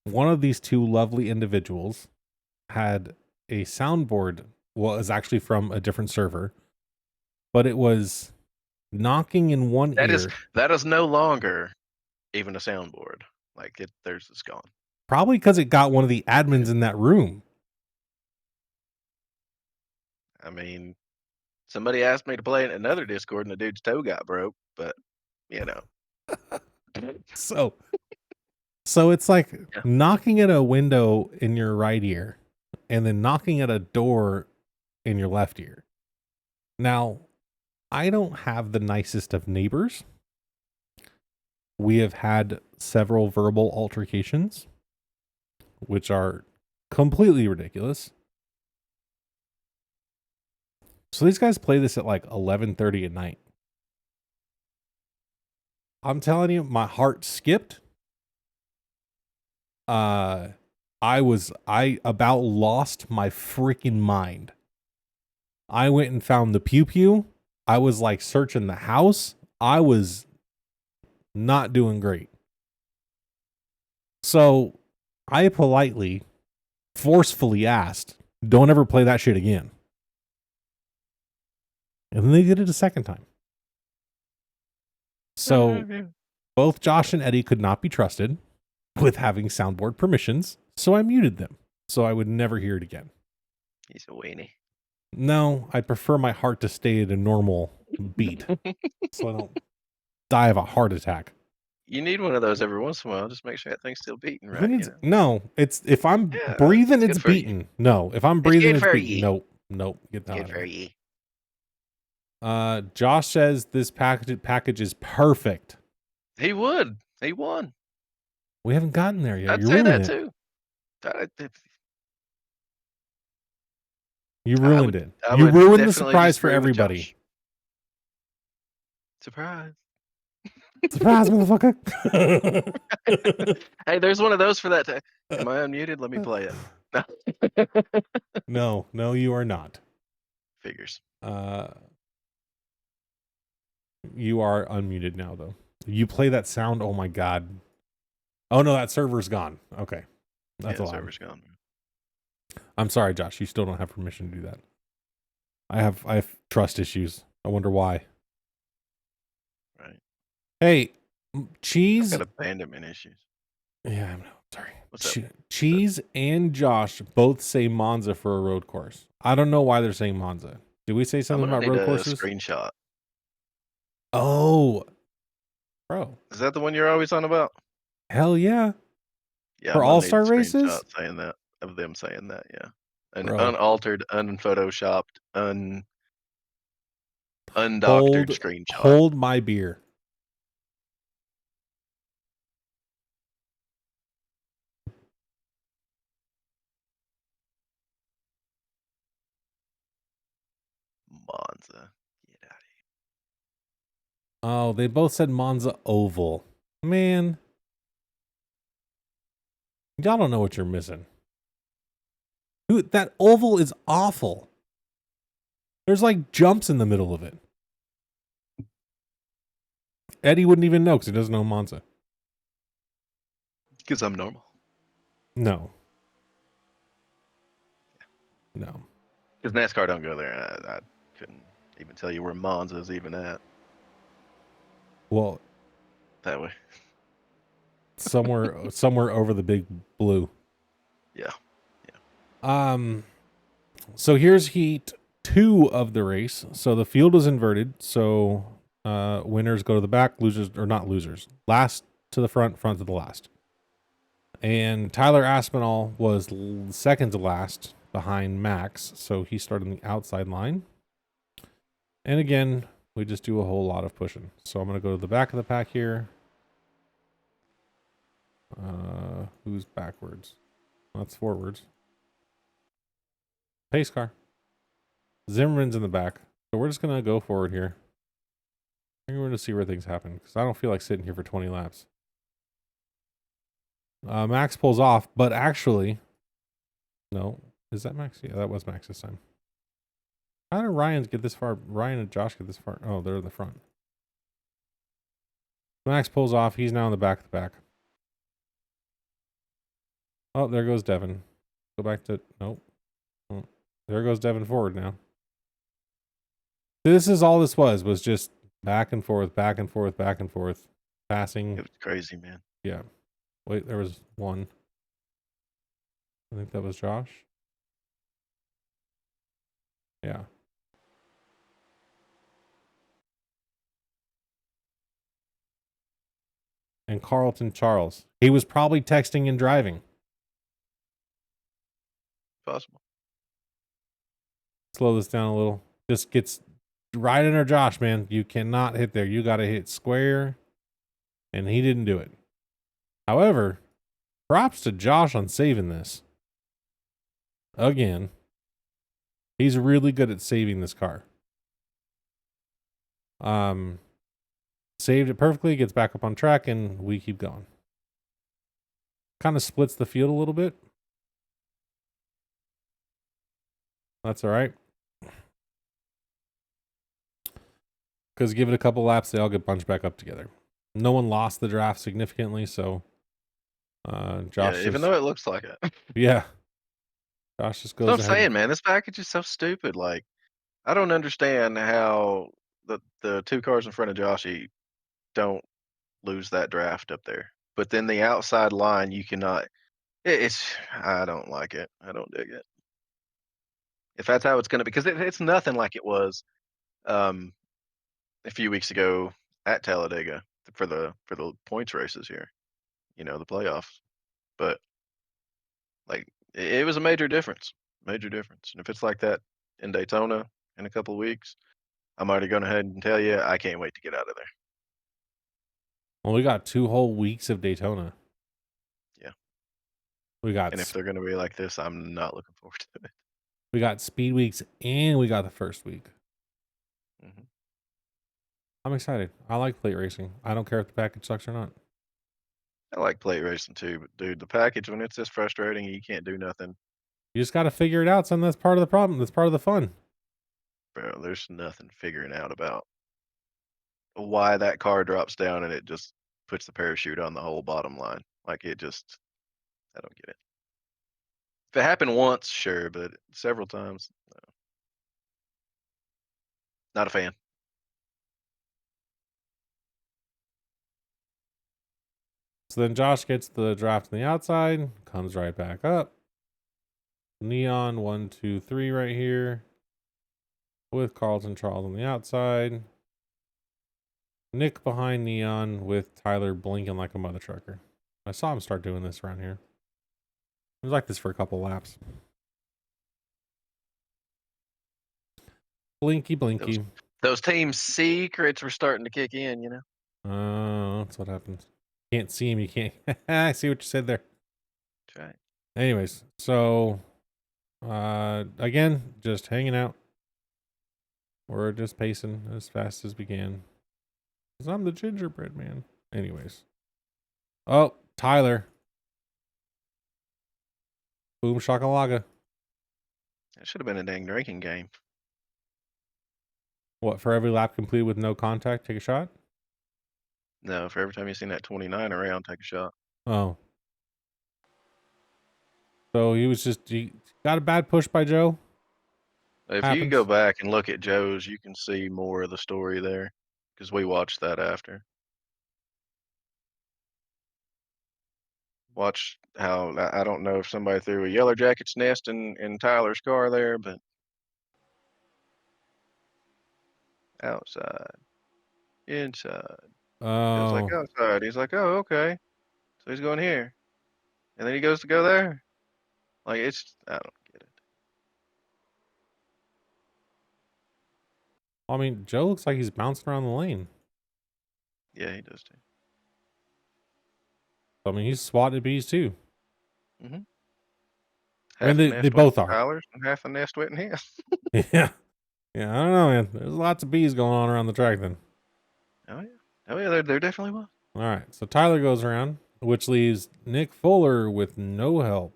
one of these two lovely individuals had a soundboard. Well, it was actually from a different server, but it was knocking in one ear. That is no longer even a soundboard. Like theirs is gone. Probably because it got one of the admins in that room. I mean, somebody asked me to play in another Discord and the dude's toe got broke, but you know. So it's like knocking at a window in your right ear and then knocking at a door in your left ear. Now, I don't have the nicest of neighbors. We have had several verbal altercations, which are completely ridiculous. So these guys play this at like 11:30 at night. I'm telling you, my heart skipped. I about lost my freaking mind. I went and found the pew pew. I was like searching the house. I was not doing great. So I politely, forcefully asked, don't ever play that shit again. And then they did it a second time. So both Josh and Eddie could not be trusted with having soundboard permissions, so I muted them so I would never hear it again. He's a weenie. No, I prefer my heart to stay at a normal beat so I don't die of a heart attack. You need one of those every once in a while. Just make sure that thing's still beating right. No, it's if I'm breathing, it's beating. No, if I'm breathing, it's beating. Nope. Get that out of here. Josh says this package is perfect. He would. He won. We haven't gotten there yet. I'd say that too. You I ruined would it. I You would ruined the definitely surprise for disagree with everybody. Josh. Surprise. Surprise, motherfucker. Hey, there's one of those for that am I unmuted? Let me play it. No, you are not. Figures. You are unmuted now, though. You play that sound. Oh my god. Oh no, that server's gone. Okay, that's Yeah, allowed. server's gone. I'm sorry, Josh. You still don't have permission to do that. I have trust issues. I wonder why. Right. Hey, I've Cheese. got abandonment issues. Yeah, I'm sorry. What's up? Cheese and Josh both say Monza for a road course. I don't know why they're saying Monza. Did we say I'm something gonna about need road a courses? screenshot. Oh, bro. Is that the one you're always on about? Hell yeah. Yeah, For I'm gonna need all-star a screenshot races? saying that of them saying that, yeah. An Bro. unaltered, unphotoshopped, undoctored screenshot. Hold my beer. Monza. Get out of here. Oh, they both said Monza Oval. Man. Y'all don't know what you're missing. Dude, that oval is awful. There's like jumps in the middle of it. Eddie wouldn't even know because he doesn't know Monza. Because I'm normal. No. No. Because NASCAR don't go there. I couldn't even tell you where Monza's even at Well, that way. somewhere over the big blue. Yeah. So here's heat 2 of the race. So the field was inverted. So winners go to the back, losers or not losers. Last to the front, front to the last. And Tyler Aspinall was second to last behind Max, so he started on the outside line. And again, we just do a whole lot of pushing. So I'm going to go to the back of the pack here. Who's backwards? That's forwards. Pace car. Zimmerman's in the back. So we're just going to go forward here. I think we're going to see where things happen because I don't feel like sitting here for 20 laps. Max pulls off, but actually, no. Is that Max? Yeah, that was Max this time. How did Ryan get this far? Ryan and Josh get this far? Oh, they're in the front. Max pulls off. He's now in the back of the pack. Oh, there goes Devin. Go back to... Nope. Oh, there goes Devin forward now. This is all this was just back and forth, back and forth, back and forth. Passing. It was crazy, man. Yeah. Wait, there was one. I think that was Josh. Yeah. And Carlton Charles. He was probably texting and driving. Possible. Slow this down a little. Just gets right under Josh, man. You cannot hit there. You got to hit square. And he didn't do it. However, props to Josh on saving this. Again, he's really good at saving this car. Saved it perfectly, gets back up on track, and we keep going. Kind of splits the field a little bit. That's all right. Because give it a couple laps, they all get bunched back up together. No one lost the draft significantly, so Josh. Yeah, even though it looks like it. Yeah. Josh just goes That's what I'm ahead. saying, man. This package is so stupid. Like, I don't understand how the two cars in front of Joshy don't lose that draft up there. But then the outside line, you cannot. It's I don't like it. I don't dig it. If that's how it's going to be, because it's nothing like it was a few weeks ago at Talladega for the points races here. You know, the playoffs. But like, it was a major difference. Major difference. And if it's like that in Daytona in a couple of weeks, I'm already going ahead and tell you, I can't wait to get out of there. Well, we got 2 whole weeks of Daytona. Yeah. We got. And if they're going to be like this, I'm not looking forward to it. We got speed weeks and we got the first week. Hmm. I'm excited. I like plate racing. I don't care if the package sucks or not. I like plate racing too, but dude, the package when it's this frustrating, you can't do nothing, You just got to figure it out, son. That's part of the problem. That's part of the fun. bro. There's nothing figuring out about why that car drops down and it just puts the parachute on the whole bottom line. Like it just, I don't get it. If it happened once, sure, but several times, not a fan. So then Josh gets the draft on the outside, comes right back up. Neon 1, 2, 3 right here with Carlton Charles on the outside. Nick behind Neon with Tyler blinking like a mother trucker. I saw him start doing this around here. It was like this for a couple laps. Blinky, blinky. Those team secrets were starting to kick in, you know. Oh, that's what happens. Can't see him. You can't. I see what you said there. That's right. Anyways, so again, just hanging out. We're just pacing as fast as we can. Cause I'm the gingerbread man. Anyways. Oh, Tyler. Boom shakalaka. It should have been a dang drinking game. What, for every lap completed with no contact, take a shot? No, for every time you seen that 29 around, take a shot. Oh. So he got a bad push by Joe. If you go Happens. back and look at Joe's, you can see more of the story there because we watched that after. Watch how I don't know if somebody threw a yellow jacket's nest in Tyler's car there, but outside, inside. Joe's like Oh. outside. He's like, oh, okay. So he's going here. And then he goes to go there. Like it's I don't get it. I mean, Joe looks like he's bouncing around the lane. Yeah, he does too. I mean, he's swatting at bees too. Hmm. I mean, Half the they nest went both in are. Tyler's and half the nest went in his. Yeah. Yeah, I don't know, man. There's lots of bees going on around the track then. Oh yeah. Oh yeah, there definitely was. All right. So Tyler goes around, which leaves Nick Fuller with no help.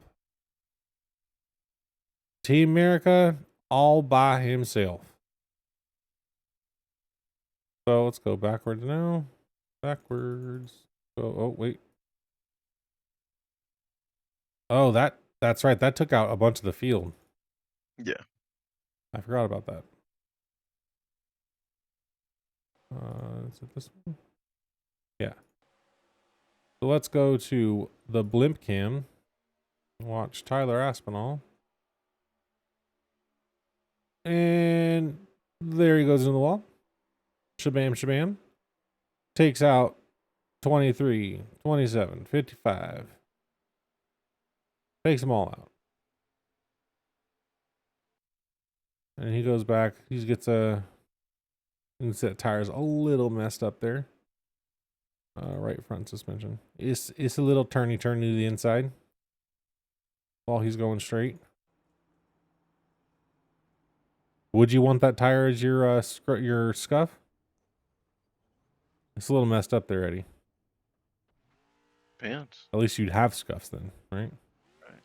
Team America all by himself. So let's go backwards now. Backwards. Oh, wait. Oh, that's right. That took out a bunch of the field. Yeah. I forgot about that. Is it this one? Yeah. So let's go to the blimp cam. Watch Tyler Aspinall. And there he goes into the wall. Shabam, shabam. Takes out 23, 27, 55. Takes them all out. And he goes back. He gets a... You can see that tire's a little messed up there. Right front suspension. It's a little turny to the inside. While he's going straight. Would you want that tire as your scuff? It's a little messed up there, Eddie. Depends. At least you'd have scuffs then, right? Right.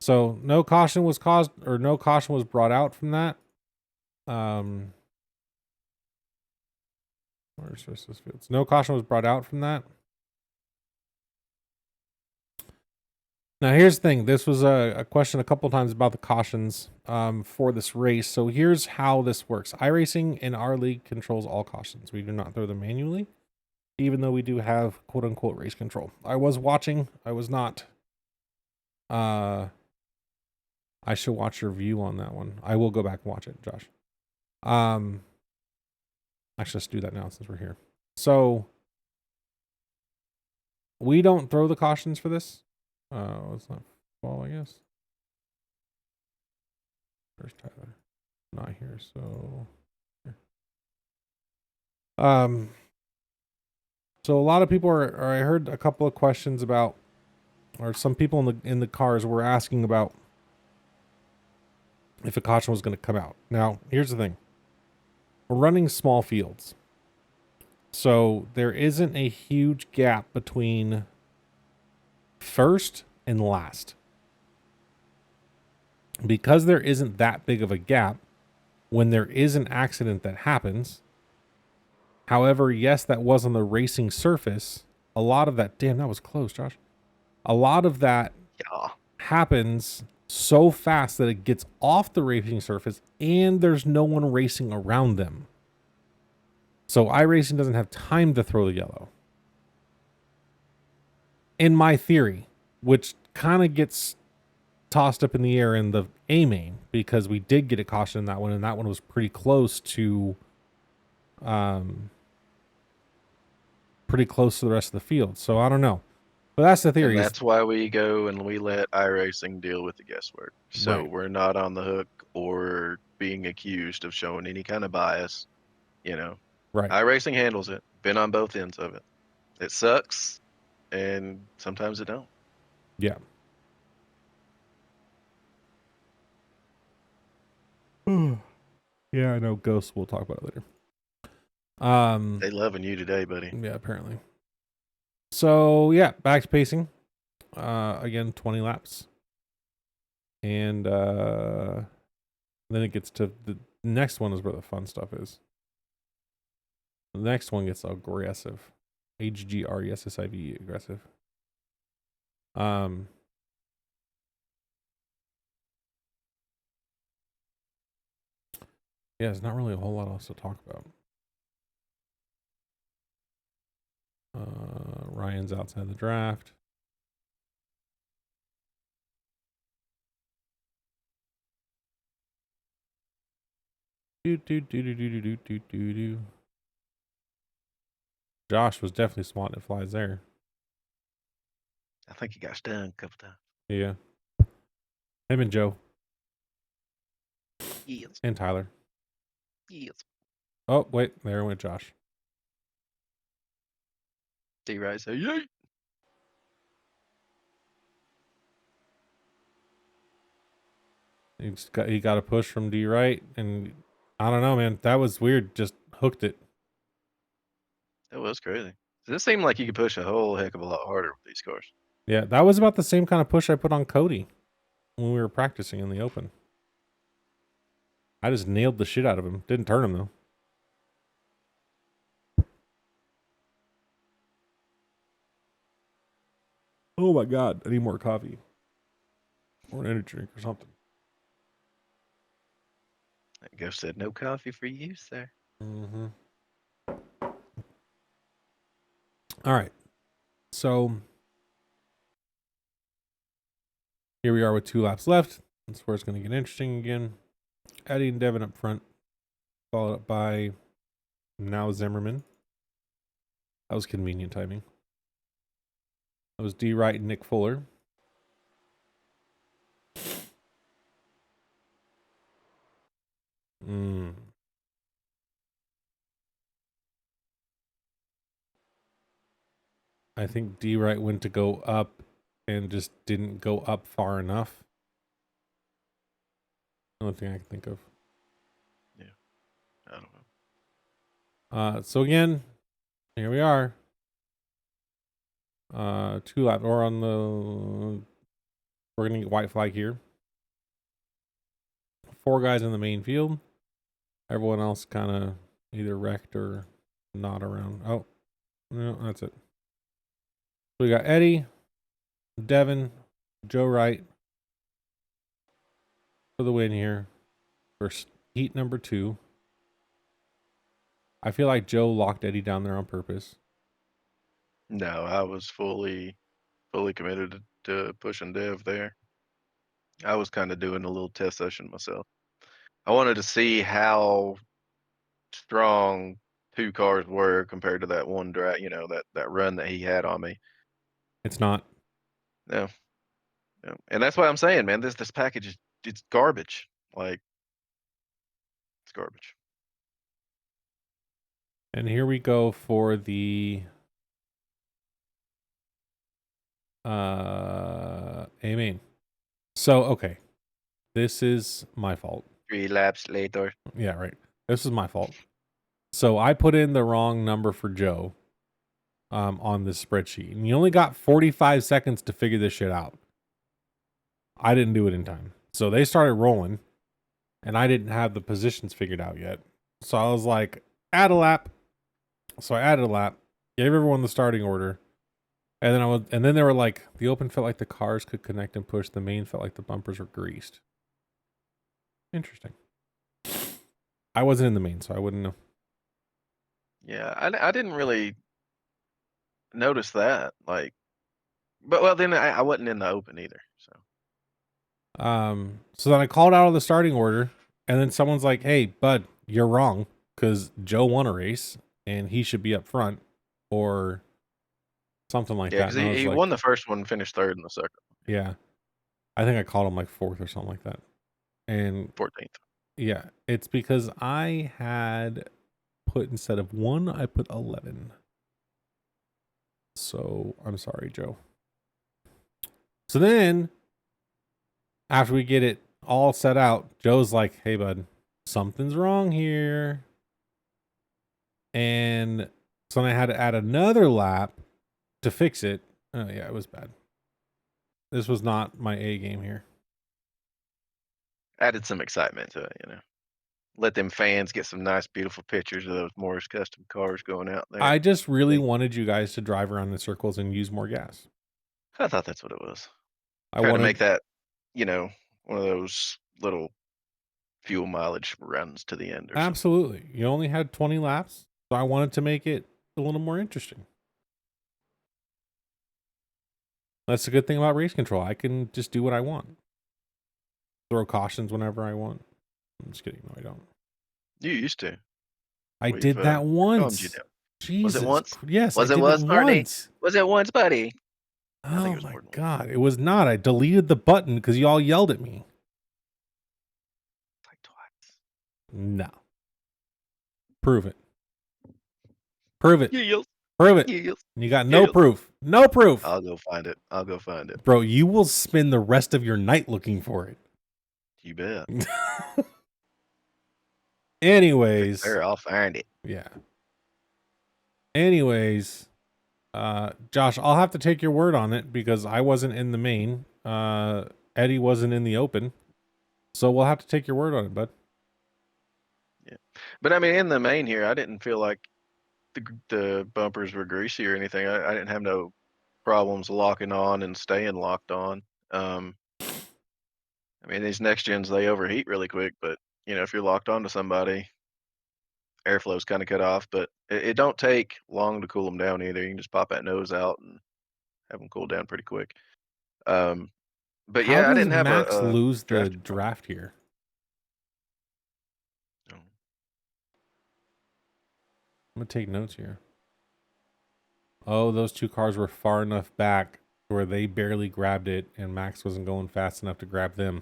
So no caution was caused, or no caution was brought out from that. Where's this fields? No caution was brought out from that. Now here's the thing. This was a question a couple times about the cautions for this race. So here's how this works. iRacing in our league controls all cautions. We do not throw them manually, even though we do have quote unquote race control. I was watching. I was not. I should watch your view on that one. I will go back and watch it, Josh. Actually, let's do that now since we're here. So we don't throw the cautions for this. It's not fall, I guess. Where's Tyler? Not here, so here. So a lot of people are, or I heard a couple of questions about, or some people in the cars were asking about if a caution was going to come out. Now, here's the thing. We're running small fields. So there isn't a huge gap between first and last. Because there isn't that big of a gap, when there is an accident that happens, however, yes, that was on the racing surface, a lot of that, damn, that was close, Josh. A lot of that Yeah. happens so fast that it gets off the racing surface and there's no one racing around them. So iRacing doesn't have time to throw the yellow. In my theory, which kind of gets tossed up in the air in the A main, because we did get a caution in that one, and that one was pretty close to the rest of the field. So I don't know. But that's the And theory. that's why we go and we let iRacing deal with the guesswork. So Right. we're not on the hook or being accused of showing any kind of bias. You know, Right. iRacing handles it. Been on both ends of it. It sucks, and sometimes it don't. Yeah. Yeah, I know. Ghosts. We'll talk about it later. They loving you today, buddy. Yeah, apparently. So yeah, back to pacing. Again, 20 laps. And then it gets to the next one is where the fun stuff is. The next one gets aggressive. AGGRESSIV, aggressive. Yeah, there's not really a whole lot else to talk about. Ryan's outside the draft. Do. Josh was definitely swatting at flies there. I think he got stung a couple times. Yeah. Him and Joe. Yes. And Tyler. Yes. Oh, wait. There went Josh. D-Right say, yay! He got a push from D right, and I don't know, man. That was weird. Just hooked it. That was crazy. This seemed like you could push a whole heck of a lot harder with these cars. Yeah, that was about the same kind of push I put on Cody when we were practicing in the open. I just nailed the shit out of him. Didn't turn him though. Oh my god, I need more coffee. Or an energy drink or something. That ghost said, no coffee for you, sir. Mm-hmm. All right. So here we are with 2 laps left. That's where it's going to get interesting again. Eddie and Devin up front, followed up by now Zimmerman. That was convenient timing. That was D Wright and Nick Fuller. I think D Wright went to go up and just didn't go up far enough. Only thing I can think of. Yeah. I don't know. So again, here we are. 2 laps. Or on the, we're gonna get white flag here. 4 guys in the main field. Everyone else kind of either wrecked or not around. Oh, no, that's it. So we got Eddie, Devin, Joe Wright for the win here for heat number 2. I feel like Joe locked Eddie down there on purpose. No, I was fully committed to pushing Dev there. I was kind of doing a little test session myself. I wanted to see how strong 2 cars were compared to that one drag, that run that he had on me. It's not. No, no. And that's why I'm saying, man, this package is it's garbage. Like it's garbage. And here we go for the A main. So, okay. This is my fault. 3 laps later. Yeah, right. This is my fault. So I put in the wrong number for Joe on this spreadsheet. And you only got 45 seconds to figure this shit out. I didn't do it in time. So they started rolling, and I didn't have the positions figured out yet. So I was like, add a lap. So I added a lap, gave everyone the starting order. And then they were like, the open felt like the cars could connect and push. The main felt like the bumpers were greased. Interesting. I wasn't in the main, so I wouldn't know. Yeah, I didn't really notice that, like but well, then I wasn't in the open either, so. So then I called out of the starting order, and then someone's like, "Hey, bud, you're wrong because Joe won a race and he should be up front," or something like Yeah, that. 'cause And I was he like, won the first one and finished 3rd in the second. "Yeah," I think I called him like fourth or something like that. And 14th. yeah, it's because I had put instead of 1, I put 11. So I'm sorry, Joe. So then after we get it all set out, Joe's like, "Hey, bud, something's wrong here." And so then I had to add another lap to fix it. Oh, yeah, it was bad. This was not my A game here. Added some excitement to it, you know. Let them fans get some nice, beautiful pictures of those Morris Custom cars going out there. I just really They wanted you guys to drive around in circles and use more gas. I thought that's what it was. I Trying to make wanted, that, you know, one of those little fuel mileage runs to the end or something. absolutely. You only had 20 laps, so I wanted to make it a little more interesting. That's the good thing about race control. I can just do what I want. Throw cautions whenever I want. I'm just kidding. No, I don't. You used to. I We've, did that calmed you once. down. Was it Jesus. once? Yes, I Was it did it once, Courtney? once. Was it once, buddy? I think Oh it was my more than once. God. It was not. I deleted the button because you all yelled at me. Like twice. No. Prove it. Prove it. Yes. Prove it. Yes. You got no Yes. proof. No proof. I'll go find it. I'll go find it. Bro, you will spend the rest of your night looking for it. You bet. Anyways. There, I'll find it. Yeah. Anyways, Josh, I'll have to take your word on it because I wasn't in the main. Eddie wasn't in the open. So we'll have to take your word on it, bud. Yeah. But I mean, in the main here, I didn't feel like the bumpers were greasy or anything. I didn't have no problems locking on and staying locked on. I mean, these next gens, they overheat really quick, but you know, if you're locked onto somebody, airflow's kind of cut off, but it don't take long to cool them down either. You can just pop that nose out and have them cool down pretty quick. But How yeah, I does didn't have Max a lose the drafting problem. draft here? No. I'm going to take notes here. Oh, those two cars were far enough back where they barely grabbed it and Max wasn't going fast enough to grab them.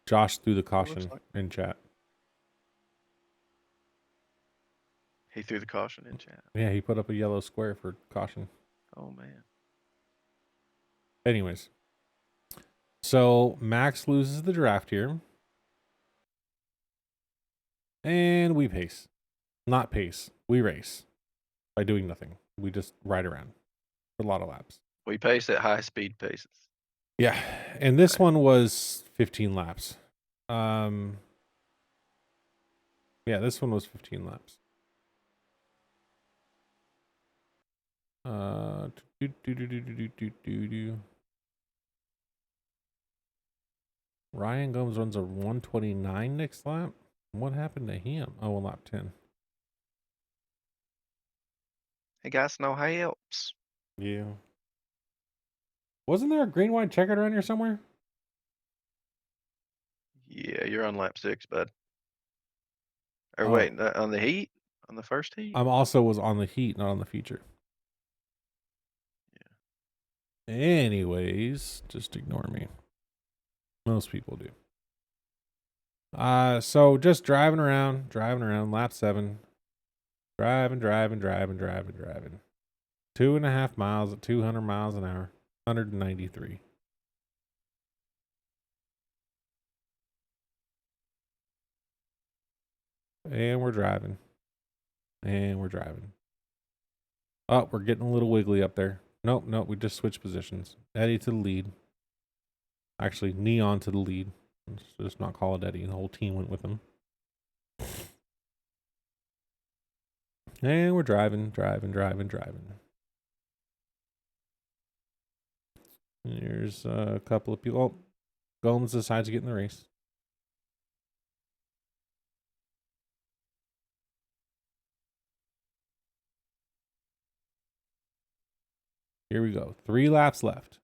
Josh threw the caution in chat. He threw the caution in chat. Yeah, he put up a yellow square for caution. Oh man. Anyways. So Max loses the draft here. And we pace. Not pace. We race. By doing nothing. We just ride around for a lot of laps. We pace at high speed paces. Yeah. And this one was 15 laps. Yeah, this one was 15 laps. Ryan Gomes runs a 129 next lap. What happened to him? Oh, well, lap 10. Hey guys, no helps. Yeah. Wasn't there a green white checkered around here somewhere? Yeah, you're on lap 6, bud. Or Oh. wait, on the heat? On the first heat? I'm also was on the heat, not on the feature. Yeah. Anyways, just ignore me. Most people do. So just driving around, lap 7. Driving. 2.5 miles at 200 miles an hour. 193. And we're driving. And we're driving. Oh, we're getting a little wiggly up there. Nope, nope, we just switched positions. Eddie to the lead. Actually, Neon to the lead. Let's just not call it Eddie. The whole team went with him. And we're driving, driving, driving, driving. There's a couple of people. Oh, Gomes decides to get in the race. Here we go. 3 laps left.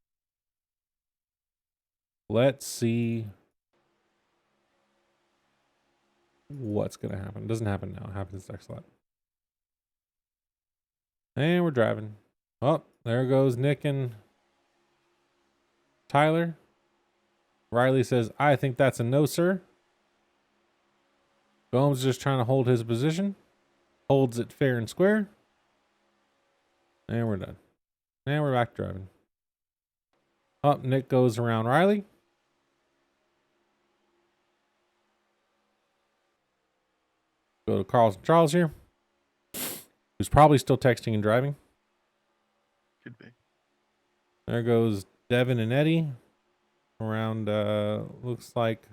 Let's see what's going to happen. It doesn't happen now. It happens next lap. And we're driving. Oh, there goes Nick and Tyler. Riley says, I think that's a no, sir. Gomes just trying to hold his position. Holds it fair and square. And we're done. And we're back driving. Up, Nick goes around Riley. Go to Carlos and Charles here, who's probably still texting and driving. Could be. There goes Devin and Eddie around, looks like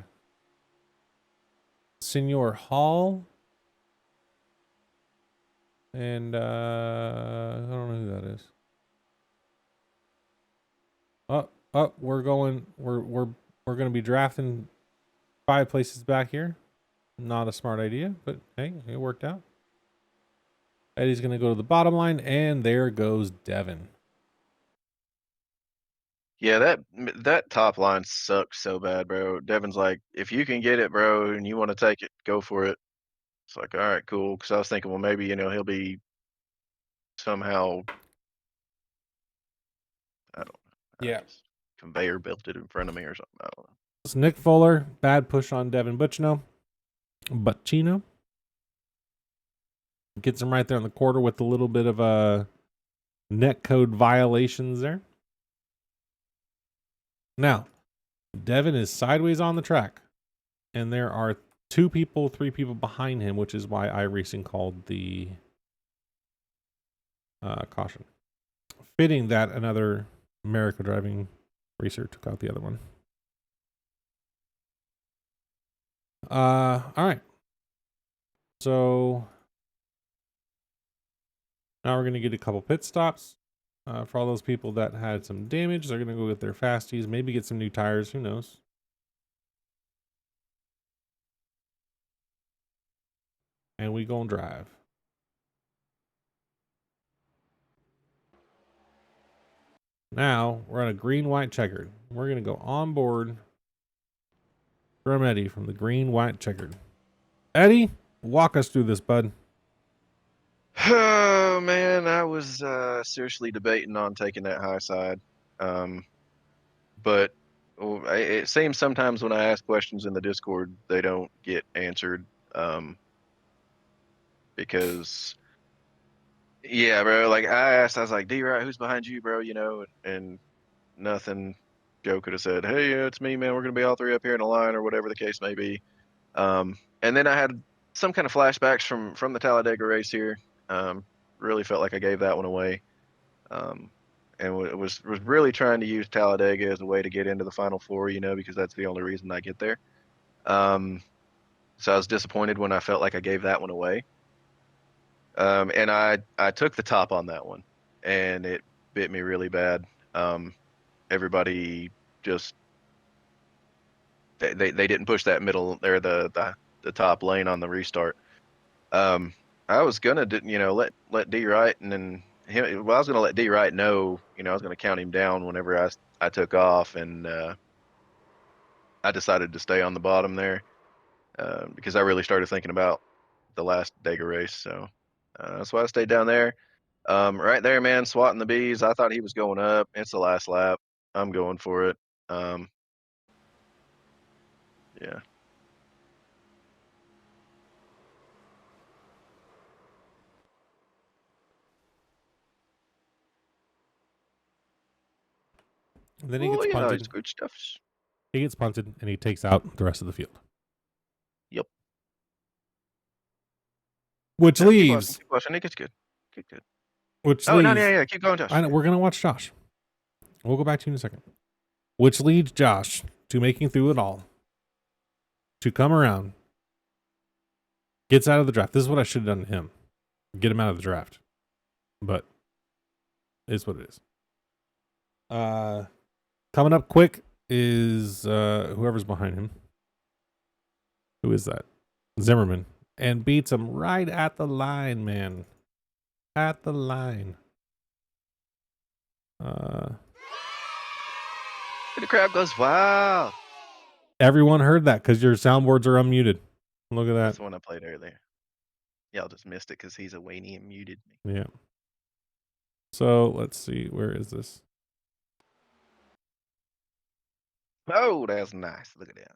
Senor Hall. And, I don't know who that is. We're going to be drafting 5 places back here. Not a smart idea, but hey, it worked out. Eddie's going to go to the bottom line, and there goes Devin. Yeah, that top line sucks so bad, bro. Devin's like, if you can get it, bro, and you want to take it, go for it. It's like, all right, cool. Because I was thinking, well, maybe he'll be somehow, I don't know, Yeah. just conveyor belted in front of me or something. I don't know. It's Nick Fuller, bad push on Devin Butchino. Gets him right there in the quarter with a little bit of a net code violations there. Now, Devin is sideways on the track, and there are 3 people behind him, which is why iRacing called the caution. Fitting that another America driving racer took out the other one. All right. So now we're going to get a couple pit stops. For all those people that had some damage, they're going to go get their fasties, maybe get some new tires. Who knows? And we gonna drive. Now we're on a green, white, checkered. We're going to go on board from Eddie from the green, white, checkered. Eddie, walk us through this, bud. Oh man, I was seriously debating on taking that high side, but it seems sometimes when I ask questions in the Discord, they don't get answered, because yeah, bro. Like I asked, I was like, D-Right, who's behind you, bro? And nothing. Joe could have said, hey, yeah, it's me, man. We're gonna be all 3 up here in a line, or whatever the case may be. And then I had some kind of flashbacks from the Talladega race here. Really felt like I gave that one away. And was really trying to use Talladega as a way to get into the Final Four, because that's the only reason I get there. So I was disappointed when I felt like I gave that one away. And I took the top on that one, and it bit me really bad. Everybody just they didn't push that middle there, the top lane on the restart. I was gonna let D Wright and then him. Well, I was gonna let D Wright know. I was gonna count him down whenever I took off, and I decided to stay on the bottom there because I really started thinking about the last Dega race. So that's why I stayed down there. Right there, man, swatting the bees. I thought he was going up. It's the last lap. I'm going for it. Yeah. And then he Well, gets punted. it's good stuff. He gets punted, and he takes out the rest of the field. Yep. Which No, keep watching. leaves. Keep watching. It gets good. Get good. Which Oh no, leaves. yeah. Keep going, Josh. I know we're gonna watch Josh. We'll go back to you in a second. Which leads Josh to making through it all. To come around. Gets out of the draft. This is what I should have done to him. Get him out of the draft. But it's what it is. Coming up quick is whoever's behind him. Who is that? Zimmerman. And beats him right at the line, man. At the line. The crowd goes wild. Everyone heard that because your soundboards are unmuted. Look at That's that. the one I played earlier. Y'all just missed it because he's a weenie and muted me. Yeah. So let's see. Where is this? Oh, that's nice. Look at that.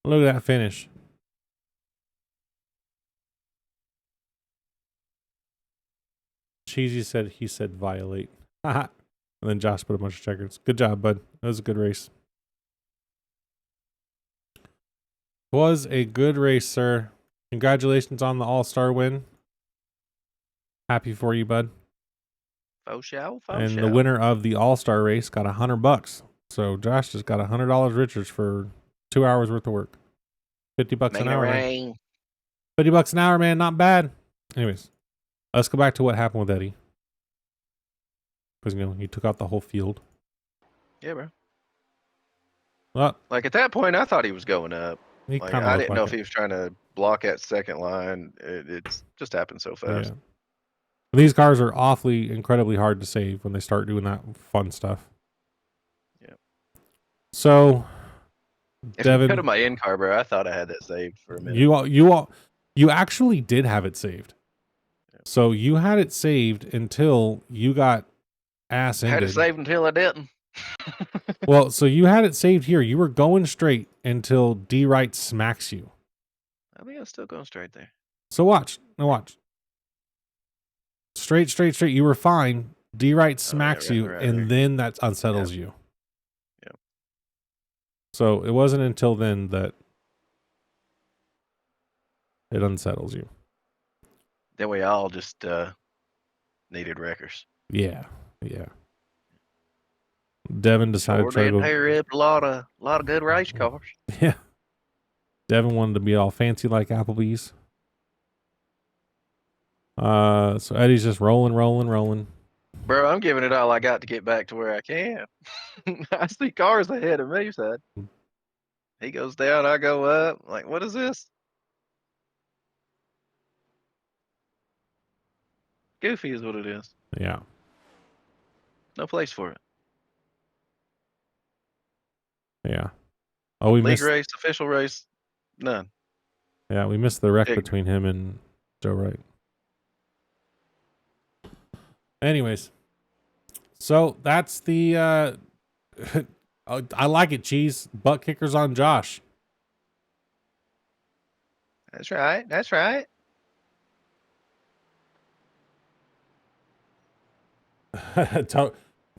Look at that finish. Cheesy said he said violate. And then Josh put a bunch of checkers. Good job, bud. That was a good race. Was a good race, sir. Congratulations on the all-star win. Happy for you, bud. Faux show. And the winner of the all-star race got $100. So Josh just got $100 richer for 2 hours worth of work. $50 an hour, man. $50 an hour, man. Not bad. Anyways, let's go back to what happened with Eddie. Because, he took out the whole field. Yeah, bro. Well, Like at that point, I thought he was going up. he Like kind of I looked didn't know like if he was trying to block that second line. It's just happened so fast. Yeah. These cars are incredibly hard to save when they start doing that fun stuff. Yeah. So, If Devin, you go to my in car, bro, I thought I had that saved for a minute. you actually did have it saved. Yeah. So you had it saved until you got ass ended. I had it saved until I didn't. Well, so you had it saved here. You were going straight until D right smacks you. I think I'm still going straight there. So watch. Now watch. Straight. You were fine. D right smacks you, and then that unsettles you. Yeah. So it wasn't until then that it unsettles you. Then we all just needed wreckers. Yeah. Devin decided to go pair up a lot of good race cars. Yeah. Devin wanted to be all fancy like Applebee's. So Eddie's just rolling. Bro, I'm giving it all I got to get back to where I can. I see cars ahead of me, son. He goes down, I go up. Like, what is this? Goofy is what it is. Yeah. No place for it. Yeah. Oh, we League missed race, official race, none. Yeah, we missed the wreck between him and Joe Wright. Anyways, so that's the I like it, Cheese. Butt kickers on Josh. That's right.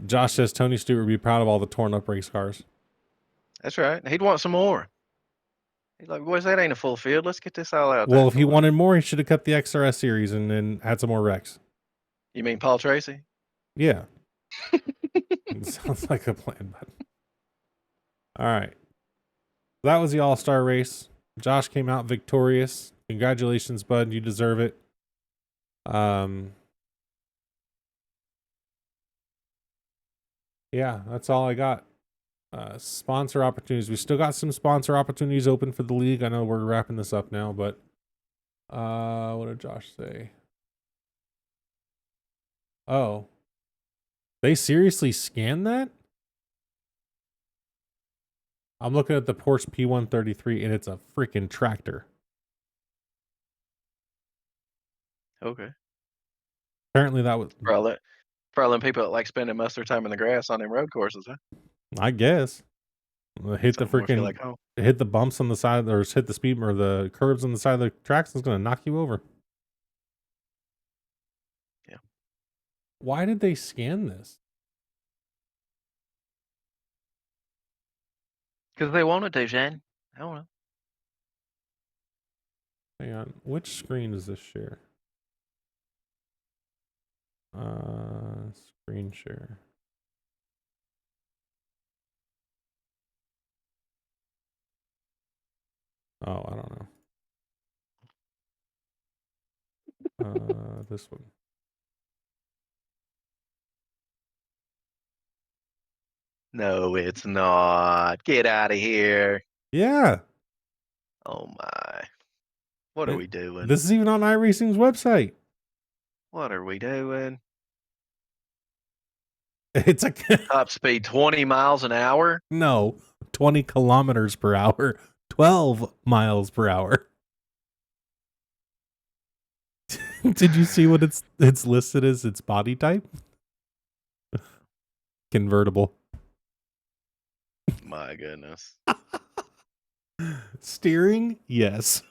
Josh says Tony Stewart would be proud of all the torn up race cars. That's right. He'd want some more. He's like, boys, that ain't a full field. Let's get this all out. Well, if he wanted more, he should have cut the XRS series and then had some more wrecks. You mean Paul Tracy? Yeah. Sounds like a plan, bud. All right. That was the all-star race. Josh came out victorious. Congratulations, bud. You deserve it. Yeah, that's all I got. Sponsor opportunities. We still got some sponsor opportunities open for the league. I know we're wrapping this up now, but what did Josh say? Oh. They seriously scanned that? I'm looking at the Porsche P133 and it's a freaking tractor. Okay. Apparently that was probably people that like spending most of their time in the grass on them road courses, huh? I guess. Hit the freaking like home. Hit the bumps on the side or hit the speed or the curbs on the side of the tracks. It's gonna knock you over. Yeah. Why did they scan this? Because they wanted to, Shane. I don't know. Hang on. Which screen does this share? Screen share. Oh, I don't know. This one. No, it's not. Get out of here. Yeah. Oh my. What are we doing? This is even on iRacing's website. What are we doing? It's a Top speed 20 miles an hour? no, 20 kilometers per hour, 12 miles per hour. Did you see what it's listed as its body type? Convertible. My goodness. Steering? Yes.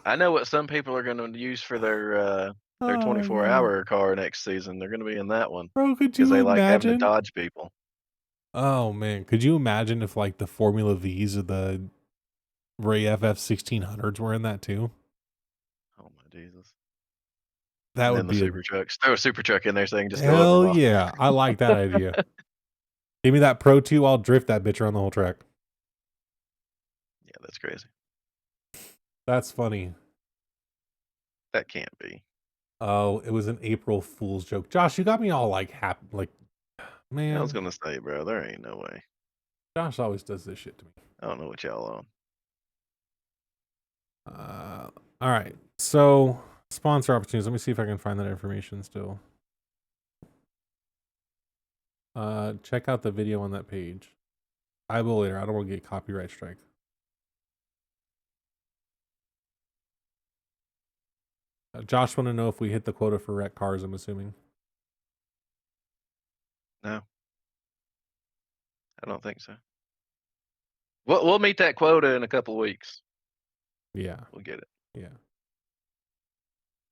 I know what some people are going to use for their Oh, 24-hour car next season. They're going to be in that one bro, could because you they like having to imagine? dodge people. Oh man, could you imagine if like the Formula V's or the Ray FF 1600s were in that too? Oh my Jesus. That And would then the be a super trucks. Throw a super truck in there so they can just go over them hell all. yeah. I like that idea. Give me that Pro 2, I'll drift that bitch around the whole track. Yeah, that's crazy. That's funny. That can't be. Oh, it was an April Fool's joke. Josh, you got me all like happy. Like, man, I was going to say, bro, there ain't no way. Josh always does this shit to me. I don't know what y'all on. All right. So, sponsor opportunities. Let me see if I can find that information still. Check out the video on that page. I will later. I don't want to get copyright strike. Josh want to know if we hit the quota for wreck cars, I'm assuming. No. I don't think so. We'll meet that quota in a couple of weeks. Yeah. We'll get it. Yeah.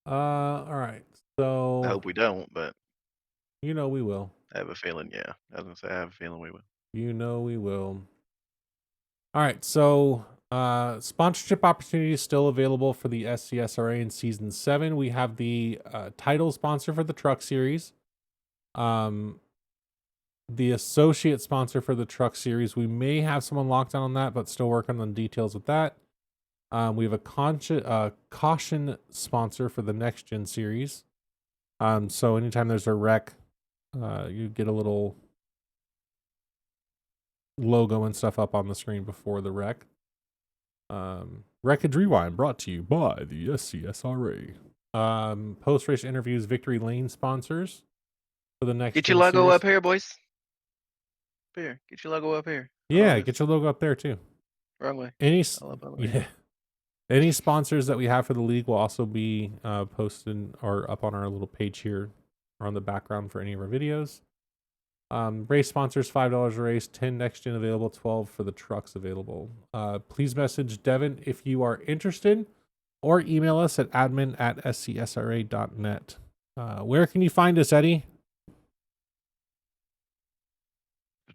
All right. So I hope we don't, but you know we will. I have a feeling, yeah. I was going to say, I have a feeling we will. You know we will. All right. So sponsorship opportunities still available for the SCSRA in season 7. We have the title sponsor for the truck series. The associate sponsor for the truck series. We may have someone locked down on that, but still working on details with that. We have a caution sponsor for the next gen series. So anytime there's a wreck, you get a little logo and stuff up on the screen before the wreck. Wreckage Rewind brought to you by the SCSRA. Post race interviews, Victory Lane sponsors for the next. Get your logo up here, boys. Here, get your logo up here. Yeah, get your logo up there too. Wrong way. Any sponsors that we have for the league will also be posted or up on our little page here or on the background for any of our videos. Race sponsors, $5 a race, 10 next gen available, 12 for the trucks available. Please message Devin if you are interested or email us at admin@scsra.net. Where can you find us, Eddie?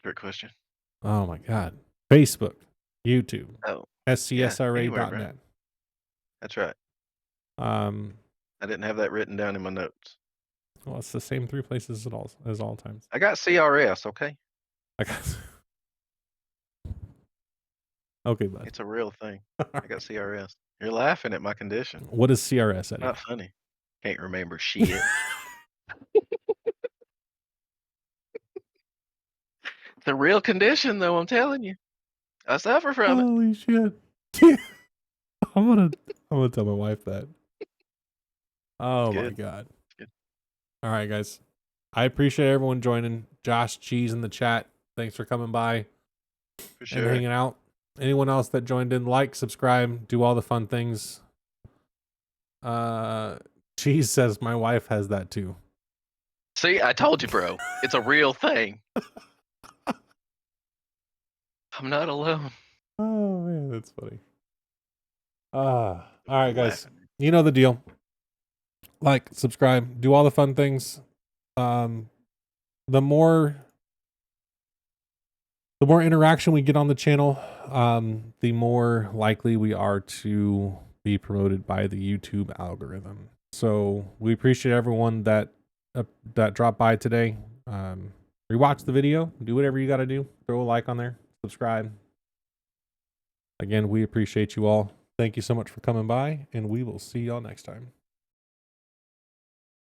Great question. Oh my God. Facebook, YouTube, SCSRA.net. Yeah, that's right. I didn't have that written down in my notes. Well, it's the same 3 places as all times. I got CRS, okay? I got. Okay, bud. It's a real thing. I got CRS. You're laughing at my condition. What is CRS, Eddie? Not funny. Can't remember shit. It's a real condition, though. I'm telling you. I suffer from it. Holy shit! I'm gonna tell my wife that. Oh my God! All right, guys. I appreciate everyone joining. Josh Cheese in the chat. Thanks for coming by and hanging out. Anyone else that joined in, like, subscribe, do all the fun things. Cheese says my wife has that too. See, I told you, bro. It's a real thing. I'm not alone. Oh man, that's funny. All right, guys. You know the deal. Like, subscribe, do all the fun things. The more interaction we get on the channel, the more likely we are to be promoted by the YouTube algorithm. So we appreciate everyone that that dropped by today. Rewatch the video, do whatever you got to do. Throw a like on there, subscribe. Again, we appreciate you all. Thank you so much for coming by, and we will see y'all next time.